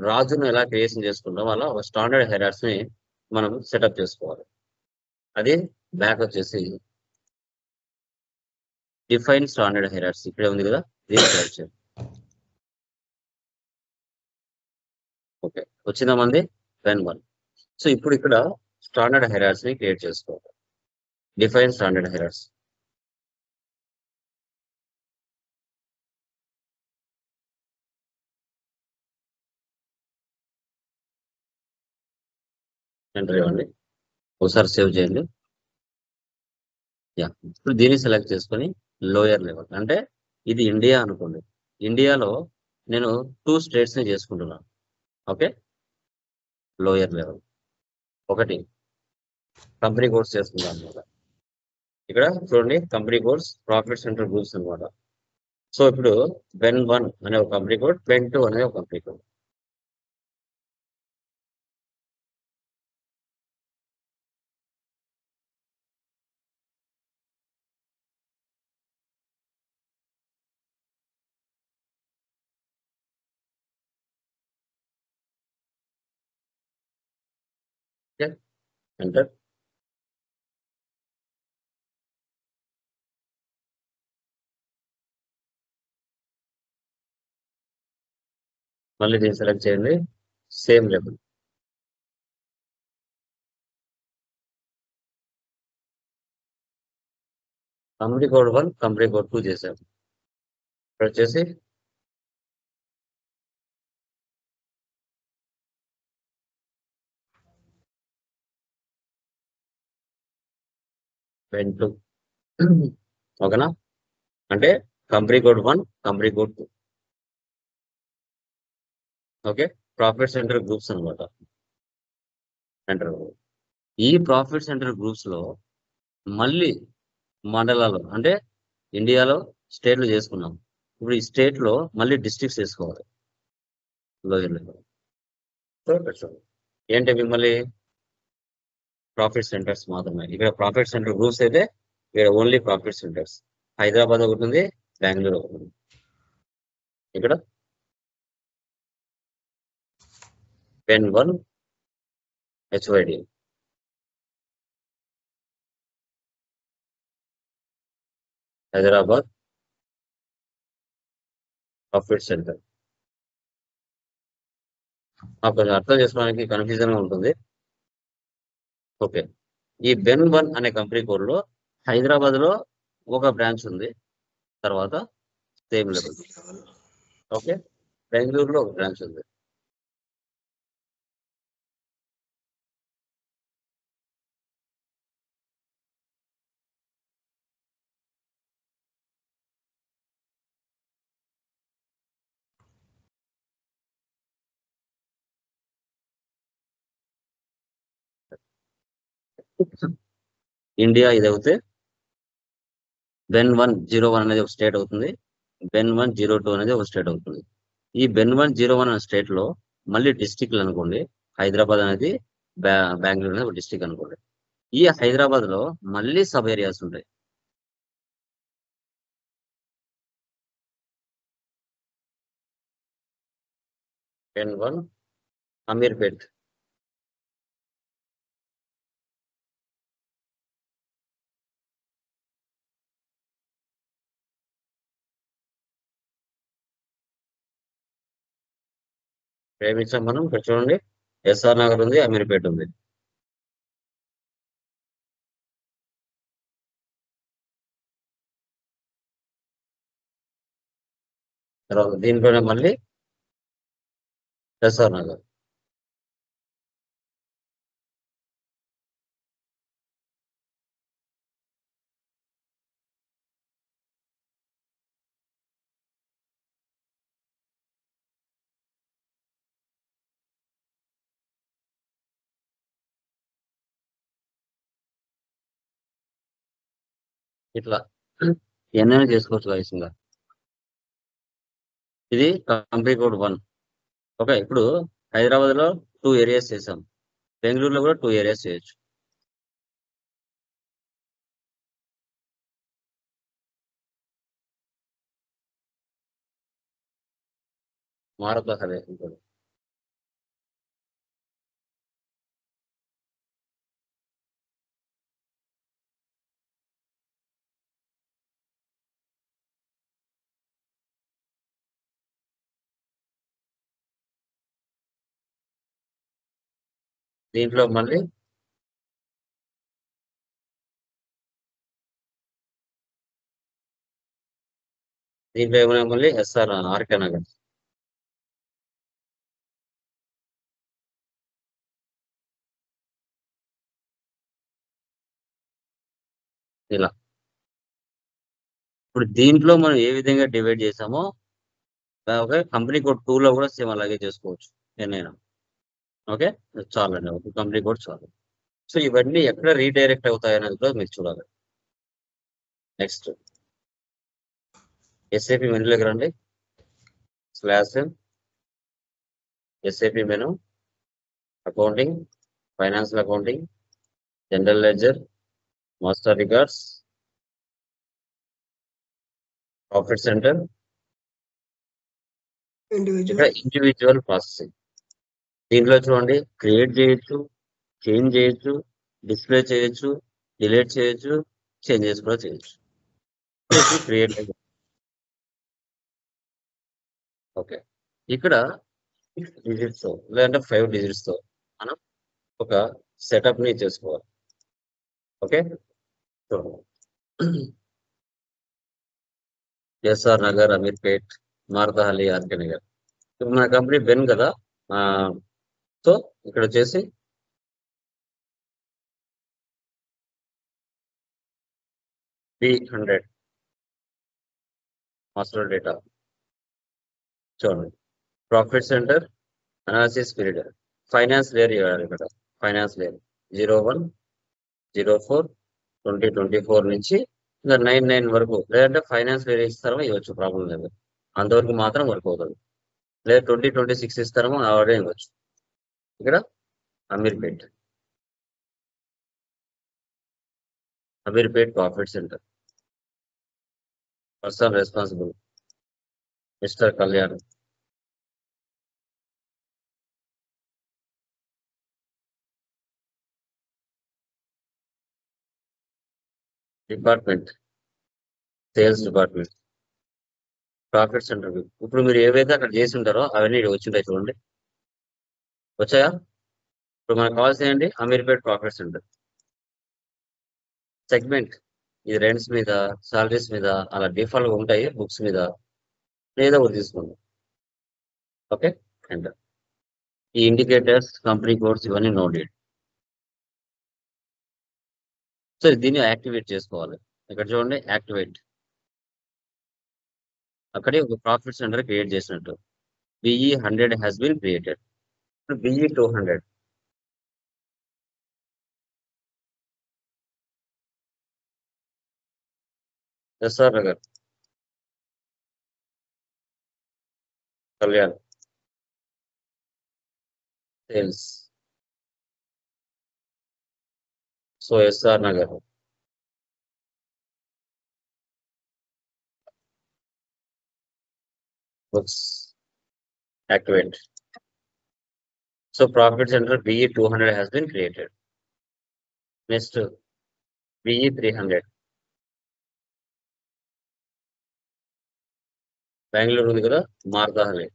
రాజును ఎలా క్రియేషన్ చేసుకుంటాం అలా ఒక స్టాండర్డ్ హైరార్సీని మనం సెటప్ చేసుకోవాలి. అది బ్యాక్ వచ్చేసి డిఫైన్ స్టాండర్డ్ హైరార్సీ ఇక్కడే ఉంది కదా, దీన్ని సెలెక్ట్ చేయండి. ఓకే, వచ్చిందా మంది వెన్ 1. సో ఇప్పుడు ఇక్కడ స్టాండర్డ్ హైరార్సీని క్రియేట్ చేసుకోవాలి. Define standard hierarchy. ఎంటర్ ఇవ్వండి, ఒకసారి సేవ్ చేయండి. యా, ఇప్పుడు దీన్ని సెలెక్ట్ చేసుకొని లోయర్ లెవెల్ అంటే ఇది ఇండియా అనుకోండి. ఇండియాలో నేను 2 స్టేట్స్ ని చేసుకుంటున్నాను. ఓకే, లోయర్ లెవెల్ ఒకటి కంపెనీ కోడ్స్ చేసుకుంటాను అనమాట. ఇక్కడ చూడండి, company codes, profit centre groups అనమాట. సో ఇప్పుడు వెన్ 1 అనే ఒక కంపెనీ కోడ్, వెన్ 2 అనే ఒక కంపెనీ కోడ్. Okay, enter. మళ్ళీ దీన్ని సెలెక్ట్ చేయండి, same level. Company code 1, company code 2 చేశాము. ఇక్కడ వచ్చేసి వెన్ 2. ఓకేనా, అంటే company code 1, company code 2. Okay, profit centre groups అనమాట. ఎంటర్. ఈ ప్రాఫిట్ సెంటర్ గ్రూప్స్ లో మళ్ళీ మండలాలు అంటే ఇండియాలో స్టేట్లు చేసుకున్నాం. ఇప్పుడు ఈ స్టేట్ లో మళ్ళీ డిస్ట్రిక్ట్స్ చేసుకోవాలి. లోయర్ లెవెల్ ఏంటి మిమ్మల్ని ప్రాఫిట్ సెంటర్స్ మాత్రమే. ఇక్కడ ప్రాఫిట్ సెంటర్ గ్రూప్స్ అయితే ఇక్కడ ఓన్లీ ప్రాఫిట్ సెంటర్స్. హైదరాబాద్ ఒకటి ఉంది, బెంగళూరు ఒకటి ఉంది. ఇక్కడ pen 1 HYD. Hyderabad profit centre. కొంచెం అర్థం చేసుకోవడానికి కన్ఫ్యూజన్ గా ఉంటుంది. ఓకే, ఈ బెన్ 1 అనే కంపెనీ కోడ్ లో హైదరాబాద్ లో ఒక బ్రాంచ్ ఉంది, తర్వాత సేమ్ లెవెల్. ఓకే, బెంగళూరులో ఒక బ్రాంచ్ ఉంది. ఇండియా ఇది అవుతే బెన్ 101 అనేది ఒక స్టేట్ అవుతుంది, బెన్ 102 అనేది ఒక స్టేట్ అవుతుంది. ఈ బెన్ 101 అనే స్టేట్ లో మళ్ళీ డిస్టిక్లు అనుకోండి, హైదరాబాద్ అనేది బెంగళూరు అనేది ఒక డిస్టిక్ అనుకోండి. ఈ హైదరాబాద్ లో మళ్ళీ సబ్ ఏరియాస్ ఉంటాయి. బెన్ 1 అమీర్పేట్. ప్రేమించాం మనం. ఇక్కడ చూడండి, ఎస్ఆర్ నగర్ ఉంది, అమీర్పేట్ ఉంది. తర్వాత దీంట్లోనే మళ్ళీ ఎస్ఆర్ నగర్. ఇట్లా ఎన్నైనా చేసుకోవచ్చు guys ఇంకా. ఇది కంపెనీ కోడ్ 1. ఓకే, ఇప్పుడు హైదరాబాద్ లో 2 ఏరియాస్ చేసాం, బెంగళూరులో కూడా 2 ఏరియాస్ చేయొచ్చు. మారత హరే ఇంకోటి. దీంట్లో మళ్ళీ ఏమైనా మళ్ళీ ఎస్ఆర్ ఆర్కే నగర్. ఇలా ఇప్పుడు దీంట్లో మనం ఏ విధంగా డివైడ్ చేసామో ఓకే, కంపెనీ కోడ్ 2 లో కూడా సేమ్ అలాగే చేసుకోవచ్చు ఎన్నైనా. ఓకే, చాలండి, ఒక కంపెనీ కోడ్ చాలు. సో ఇవన్నీ ఎక్కడ రీడైరెక్ట్ అవుతాయి అనేది కూడా మీరు చూడాలి. నెక్స్ట్ ఎస్ఏపి మెనూలోకి రండి. Slash SAP menu, accounting, financial accounting, general ledger, master records, profit centre, ఇక్కడ ఇండివిజువల్ ప్రాసెసింగ్. దీంట్లో చూడండి, క్రియేట్ చేయొచ్చు, చేంజ్ చేయొచ్చు, డిస్ప్లే చేయొచ్చు, డిలీట్ చేయొచ్చు, చేంజెస్ కూడా చేయొచ్చు. క్రియేట్. ఓకే, ఇక్కడ 6 digits తో లేదంటే 5 digits తో మనం ఒక సెటప్ ని చేసుకోవాలి. Okay, SR Nagar, Ameerpet, Marathahalli, RK Nagar. ఇప్పుడు మన కంపెనీ బెన్ కదా, సో ఇక్కడ వచ్చేసి B100 మాస్టర్ డేటా. చూడండి, profit centre, analysis period, finance layer ఇవ్వాలి. ఇక్కడ ఫైనాన్స్ లేయర్ 01, 04, 2024 నుంచి ఇంకా 99 వరకు, లేదంటే ఫైనాన్స్ లేయర్ ఇస్తారో ఇవ్వచ్చు, ప్రాబ్లం లేదు. అంతవరకు మాత్రం వర్క్ అవుతుంది. లేదా 2026 ఇస్తారో ఆవిడే ఇవ్వచ్చు. ఇక్కడ Ameerpet profit centre, person responsible mister Kalyan. Department sales department, profit centre. ఇప్పుడు మీరు ఏవైతే అక్కడ చేసి ఉంటారో అవన్నీ వచ్చింటాయి చూడండి, వచ్చాయా? ఇప్పుడు మనకు కావాల్సిన ఏంటి? Ameerpet profit centre. సెగ్మెంట్, ఇది రెంట్స్ మీద, సాలరీస్ మీద అలా డిఫాల్ట్ గా ఉంటాయి, బుక్స్ మీద లేదా ఒకటి తీసుకోండి. ఓకే, అండ్ ఈ ఇండికేటర్స్, కంపెనీ కోడ్స్ ఇవన్నీ నోటెడ్. సో దీన్ని యాక్టివేట్ చేసుకోవాలి. ఇక్కడ చూడండి, యాక్టివేట్. అక్కడే ఒక ప్రాఫిట్ సెంటర్ క్రియేట్ చేసినట్టు. BE100 has been created. ఇప్పుడు BE200. SR Nagar, Kalyan, sales. So SR Nagar, books, activate. So profit centre BE200 has been created. Next BE300, Bengaluru ఉంది కదా, Marathahalli.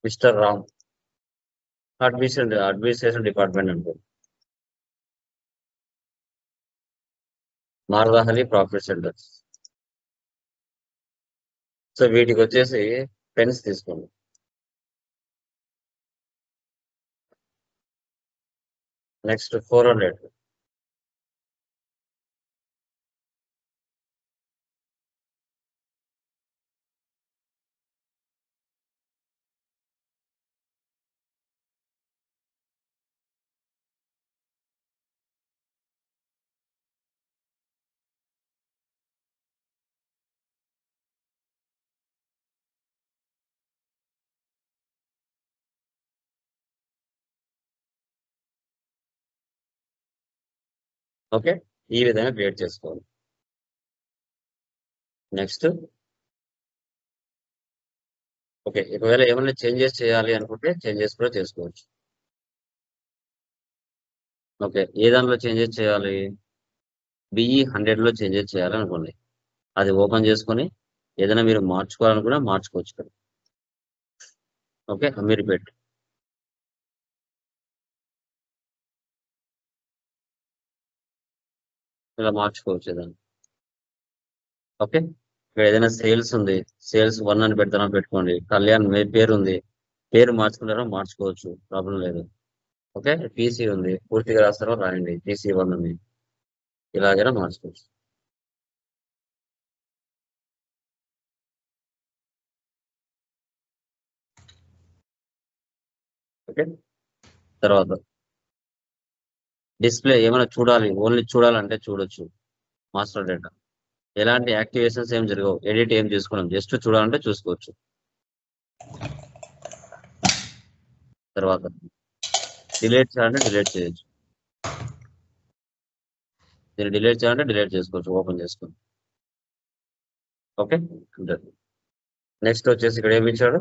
Mister Ram, administration department అనుకోండి. Marathahalli profit centres. సో వీటికి వచ్చేసి పెన్స్ తీసుకోండి. నెక్స్ట్ 400, ఓకే, ఈ విధంగా క్రియేట్ చేసుకోవాలి. నెక్స్ట్ ఓకే, ఒకవేళ ఏమైనా చేంజెస్ చేయాలి అనుకుంటే చేంజెస్ కూడా చేసుకోవచ్చు. ఓకే, ఏ దాంట్లో చేంజెస్ చేయాలి? బిఈ 100లో చేంజెస్ చేయాలనుకోండి, అది ఓపెన్ చేసుకొని ఏదైనా మీరు మార్చుకోవాలనుకున్నా మార్చుకోవచ్చు ఇక్కడ. ఓకే, మీరు పెట్టి ఇలా మార్చుకోవచ్చు ఏదైనా. ఓకే, ఇక్కడ ఏదైనా సేల్స్ ఉంది, సేల్స్ 1 అని పెడతానో పెట్టుకోండి. కళ్యాణ్ మీ పేరు ఉంది, పేరు మార్చుకుంటారో మార్చుకోవచ్చు, ప్రాబ్లం లేదు. ఓకే, పీసీ ఉంది, పూర్తిగా రాస్తారో రాయండి, పీసీ 1 ఉంది, ఇలాగైనా మార్చుకోవచ్చు. ఓకే, తర్వాత డిస్ప్లే ఏమైనా చూడాలి, ఓన్లీ చూడాలంటే చూడొచ్చు. మాస్టర్ డేటా ఎలాంటి యాక్టివేషన్స్ ఏం జరగవు, ఎడిట్ ఏం చేసుకోవడం, జస్ట్ చూడాలంటే చూసుకోవచ్చు. తర్వాత డిలీట్ చేయాలంటే డిలీట్ చేయొచ్చు, దీన్ని డిలీట్ చేయాలంటే డిలీట్ చేసుకోవచ్చు ఓపెన్ చేసుకొని. ఓకే, నెక్స్ట్ వచ్చేసి ఇక్కడ ఏమి ఇచ్చాడు?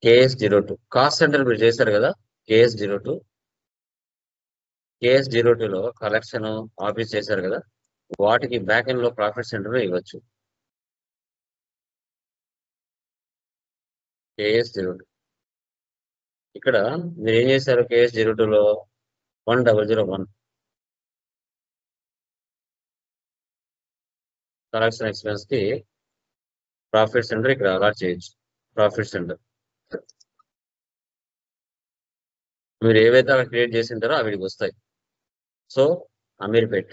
KS02 కాస్ట్ సెంటర్ మీరు చేశారు కదా, KS02 KS02లో కలెక్షన్ ఆఫీస్ చేశారు కదా, వాటికి బ్యాక్ ఎండ్ లో ప్రాఫిట్ సెంటర్ ఇవ్వచ్చు. KS02 ఇక్కడ మీరు ఏం చేశారు? KS02లో 1001 కలెక్షన్ ఎక్స్పెన్స్ కి ప్రాఫిట్ సెంటర్ ఇక్కడ అలాట్ చేయొచ్చు. ప్రాఫిట్ సెంటర్ మీరు ఏవైతే అలా క్రియేట్ చేసి ఉంటారో అవిడికి వస్తాయి. So Ameerpet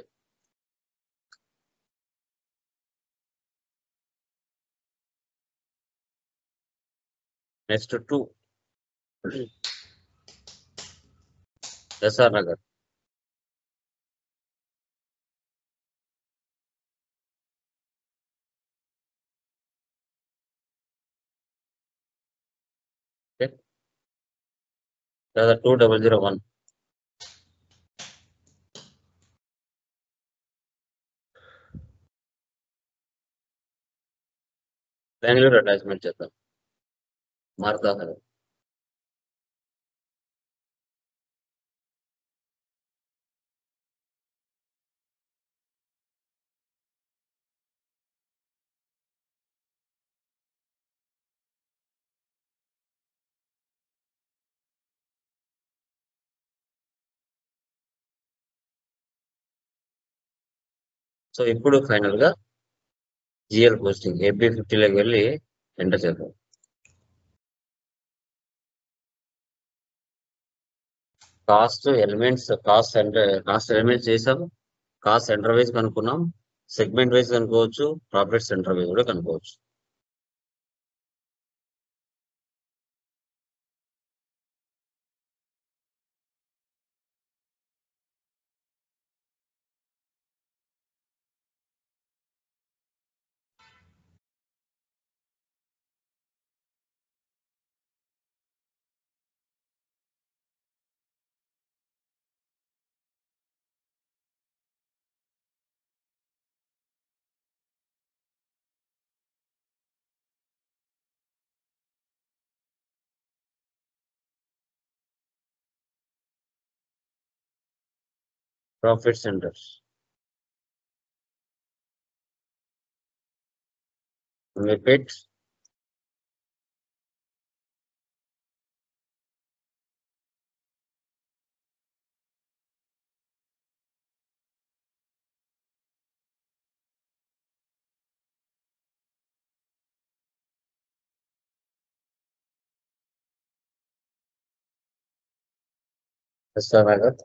next 2 SR Nagar. Okay, లేదా 2001 బెంగళూరు అటాచ్మెంట్ చేద్దాం. మారుతా నగర్. సో ఇప్పుడు ఫైనల్ గా జిఎల్ పోస్టింగ్ AP50లోకి వెళ్ళి ఎంటర్ చేద్దాం. కాస్ట్ ఎలిమెంట్స్ చేసాము. కాస్ట్ సెంటర్ వైజ్ కనుక్కున్నాం, సెగ్మెంట్ వైజ్ కనుక్కోవచ్చు, ప్రాఫిట్ సెంటర్ వైజ్ కూడా కనుక్కోవచ్చు. Profit centres repeat SR Nagar.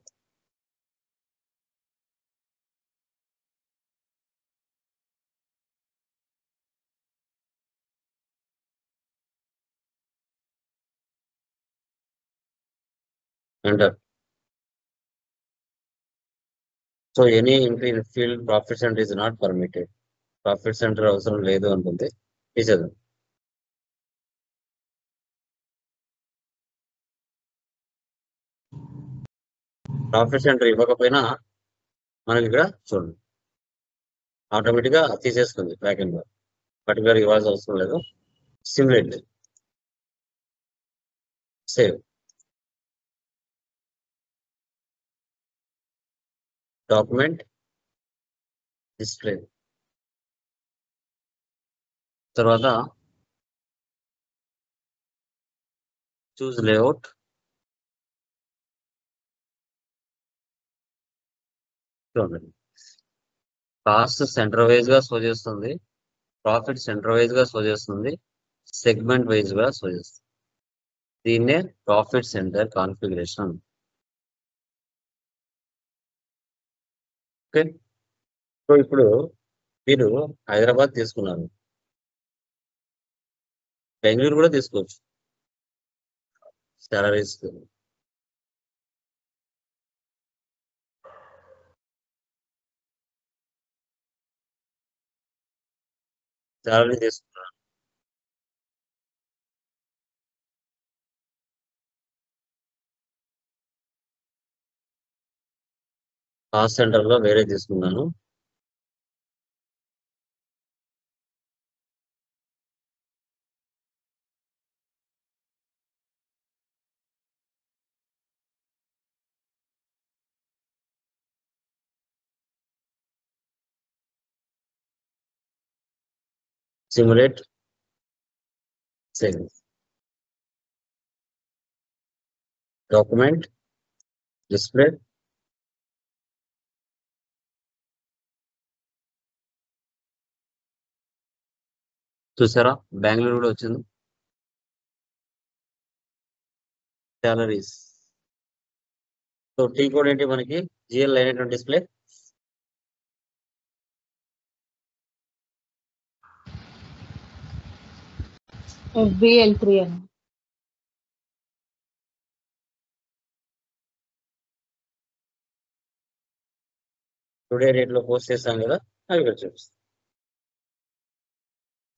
Enter. So any entry in field profit centre is not permitted. Profit centre అవసరం లేదు అంటుంది, తీసేద్దాం. ప్రాఫిట్ సెంటర్ ఇవ్వకపోయినా మనకి ఇక్కడ చూడండి ఆటోమేటిక్ గా తీసేసుకుంది బ్యాక్ ఎండ్ పర్టికులర్ ఇవ్వాల్సిన అవసరం లేదు. సిమ్యులేట్ సేవ్ డాక్యుమెంట్ డిస్ప్లే తర్వాత చూస్ లేఅవుట్ చూడండి కాస్ట్ సెంటర్ వైజ్ గా షో చేస్తుంది, ప్రాఫిట్ సెంటర్ వైజ్ గా షో చేస్తుంది, సెగ్మెంట్ వైజ్ గా షో చేస్తుంది. దీన్నే profit centre configuration. Okay, so ఇప్పుడు మీరు హైదరాబాద్ తీసుకున్నారు, బెంగళూరు కూడా తీసుకోవచ్చు. సాలరీస్ సాలరీ తీసుకున్నారు, కాస్ట్ సెంటర్ లో వేరే తీసుకున్నాను. సిమ్యులేట్ సేవ్ డాక్యుమెంట్ డిస్ప్లే చూసారా బెంగళూరు కూడా వచ్చింది. సాలరీస్ సో టీ కోడ్ ఏంటి మనకి జిఎల్ అయినటువంటి డిస్ప్లే FBL3 అని. టుడే డేట్ లో పోస్ట్ చేస్తాం కదా అవి ఇక్కడ చూపిస్తాం.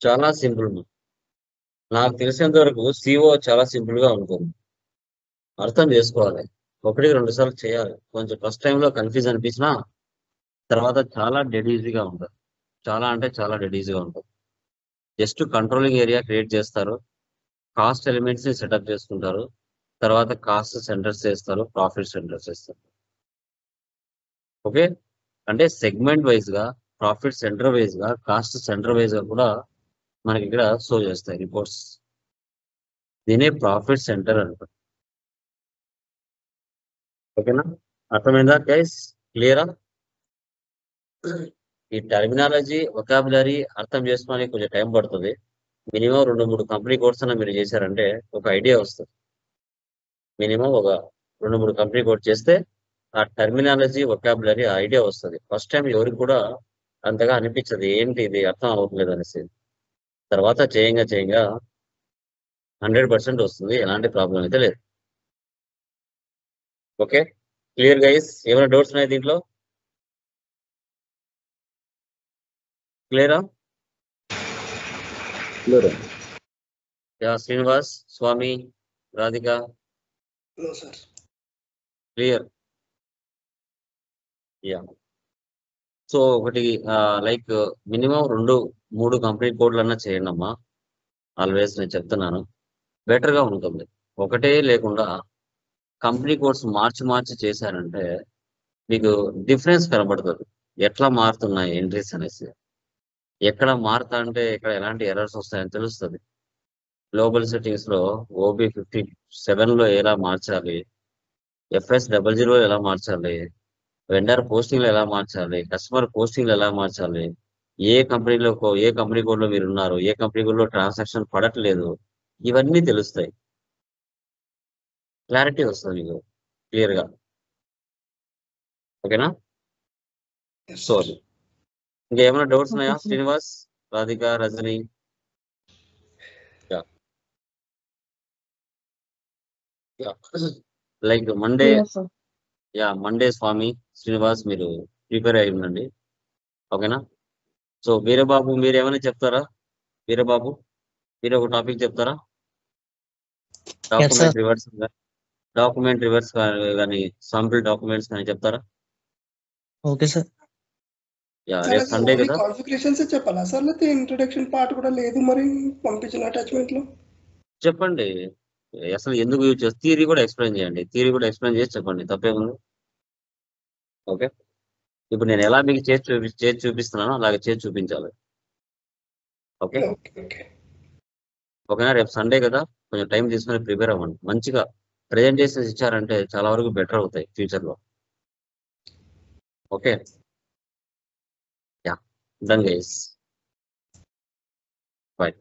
చాలా సింపుల్. నాకు తెలిసినంత వరకు సిఓ చాలా సింపుల్ గా ఉంటుంది, అర్థం చేసుకోవాలి, 1-2 సార్లు చేయాలి. కొంచెం ఫస్ట్ టైంలో కన్ఫ్యూజ్ అనిపించినా తర్వాత చాలా డెడ్ ఈజీగా ఉంటుంది. చాలా అంటే చాలా డెడ్ ఈజీగా ఉంటుంది. జస్ట్ కంట్రోలింగ్ ఏరియా క్రియేట్ చేస్తారు, కాస్ట్ ఎలిమెంట్స్ ని సెటప్ చేసుకుంటారు, తర్వాత కాస్ట్ సెంటర్స్ చేస్తారు, ప్రాఫిట్ సెంటర్స్ చేస్తారు. ఓకే, అంటే సెగ్మెంట్ వైజ్ గా, ప్రాఫిట్ సెంటర్ వైజ్ గా, కాస్ట్ సెంటర్ వైజ్ గా కూడా మనకి ఇక్కడ షో చేస్తాయి రిపోర్ట్స్. దీనే ప్రాఫిట్ సెంటర్ అంటారు. ఓకేనా, అర్థమైందా గైస్? క్లియరా? ఈ టర్మినాలజీ వొకాబులరీ అర్థం చేసుకోవడానికి కొంచెం టైం పడుతుంది. మినిమం 2-3 కంపెనీ కోర్స్ అన్న మీరు చేశారంటే ఒక ఐడియా వస్తుంది. మినిమం ఒక 2-3 కంపెనీ కోర్స్ చేస్తే ఆ టర్మినాలజీ వొకాబులరీ ఐడియా వస్తుంది. ఫస్ట్ టైం ఎవరికి కూడా అంతగా అనిపించదు ఏంటి ఇది అర్థం అవ్వట్లేదు అనేసి. తర్వాత చేయంగా 100% వస్తుంది, ఎలాంటి ప్రాబ్లం అయితే లేదు. Okay, clear guys? ఏమైనా డౌట్స్ ఉన్నాయి దీంట్లో? క్లియరా? Yeah, Srinivas, Swamy, Radhika, no sir. Clear? Yeah, so ఒకటి లైక్ మినిమం 2-3 కంపెనీ కోడ్లు అన్నా చేయండి అమ్మా. ఆల్వేస్ నేను చెప్తున్నాను, బెటర్ గా ఉంటుంది. ఒకటే లేకుండా కంపెనీ కోడ్స్ మార్చి చేశారంటే మీకు డిఫరెన్స్ కనబడుతుంది, ఎట్లా మారుతున్నాయి ఎంట్రీస్ అనేసి, ఎక్కడ మారుతా అంటే ఇక్కడ ఎలాంటి ఎర్రర్స్ వస్తాయని తెలుస్తుంది. గ్లోబల్ సెట్టింగ్స్ లో OB57 లో ఎలా మార్చాలి, FS00 ఎలా మార్చాలి, వెండర్ పోస్టింగ్ ఎలా మార్చాలి, కస్టమర్ పోస్టింగ్ ఎలా మార్చాలి, ఏ కంపెనీ కోడ్ లో మీరు ఉన్నారు, ఏ కంపెనీ కోడ్ లో ట్రాన్సాక్షన్ పడట్లేదు, ఇవన్నీ తెలుస్తాయి. క్లారిటీ వస్తుంది మీకు క్లియర్ గా. ఓకేనా? సో ఇంకేమైనా డౌట్స్ ఉన్నాయా Srinivas, Radhika, Rajani? Like Monday, Monday Swamy, Srinivas మీరు ప్రిపేర్ అయి ఉండండి. ఓకేనా? సో వీరబాబు మీరు ఏమైనా చెప్తారా? వీరబాబు మీరు ఒక టాపిక్ చెప్తారా? డాక్యుమెంట్ రివర్స్ కానీ శాంపుల్ డాక్యుమెంట్స్ కానీ చెప్తారా? Okay sir. సార్ రేపు అది సండే ఓన్లీ కదా. కాన్ఫిగరేషన్స్ చెప్పాలా సార్, లేకపోతే ఇంట్రొడక్షన్ పార్ట్ కూడా లేదు మరి పంపించిన అటాచ్మెంట్ లో? చెప్పండి అసలు ఎందుకు యూజ్ చేస్తారు, థియరీ కూడా ఎక్స్ప్లెయిన్ చేయండి, థియరీ కూడా ఎక్స్ప్లెయిన్ చేసి చెప్పండి, తప్పేముంది. ఓకే, ఇప్పుడు నేను ఎలా మీకు చేసి చూపిస్తున్నానో అలాగే చేసి చూపించాలి. ఓకే ఓకే ఓకే ఓకేనా. రేపు సండే కదా, కొంచెం టైం తీసుకొని ప్రిపేర్ అవ్వండి. మంచిగా ప్రెజెంటేషన్స్ ఇచ్చారంటే చాలా వరకు బెటర్ అవుతాయి ఫ్యూచర్లో. Okay, yeah, done guys, bye.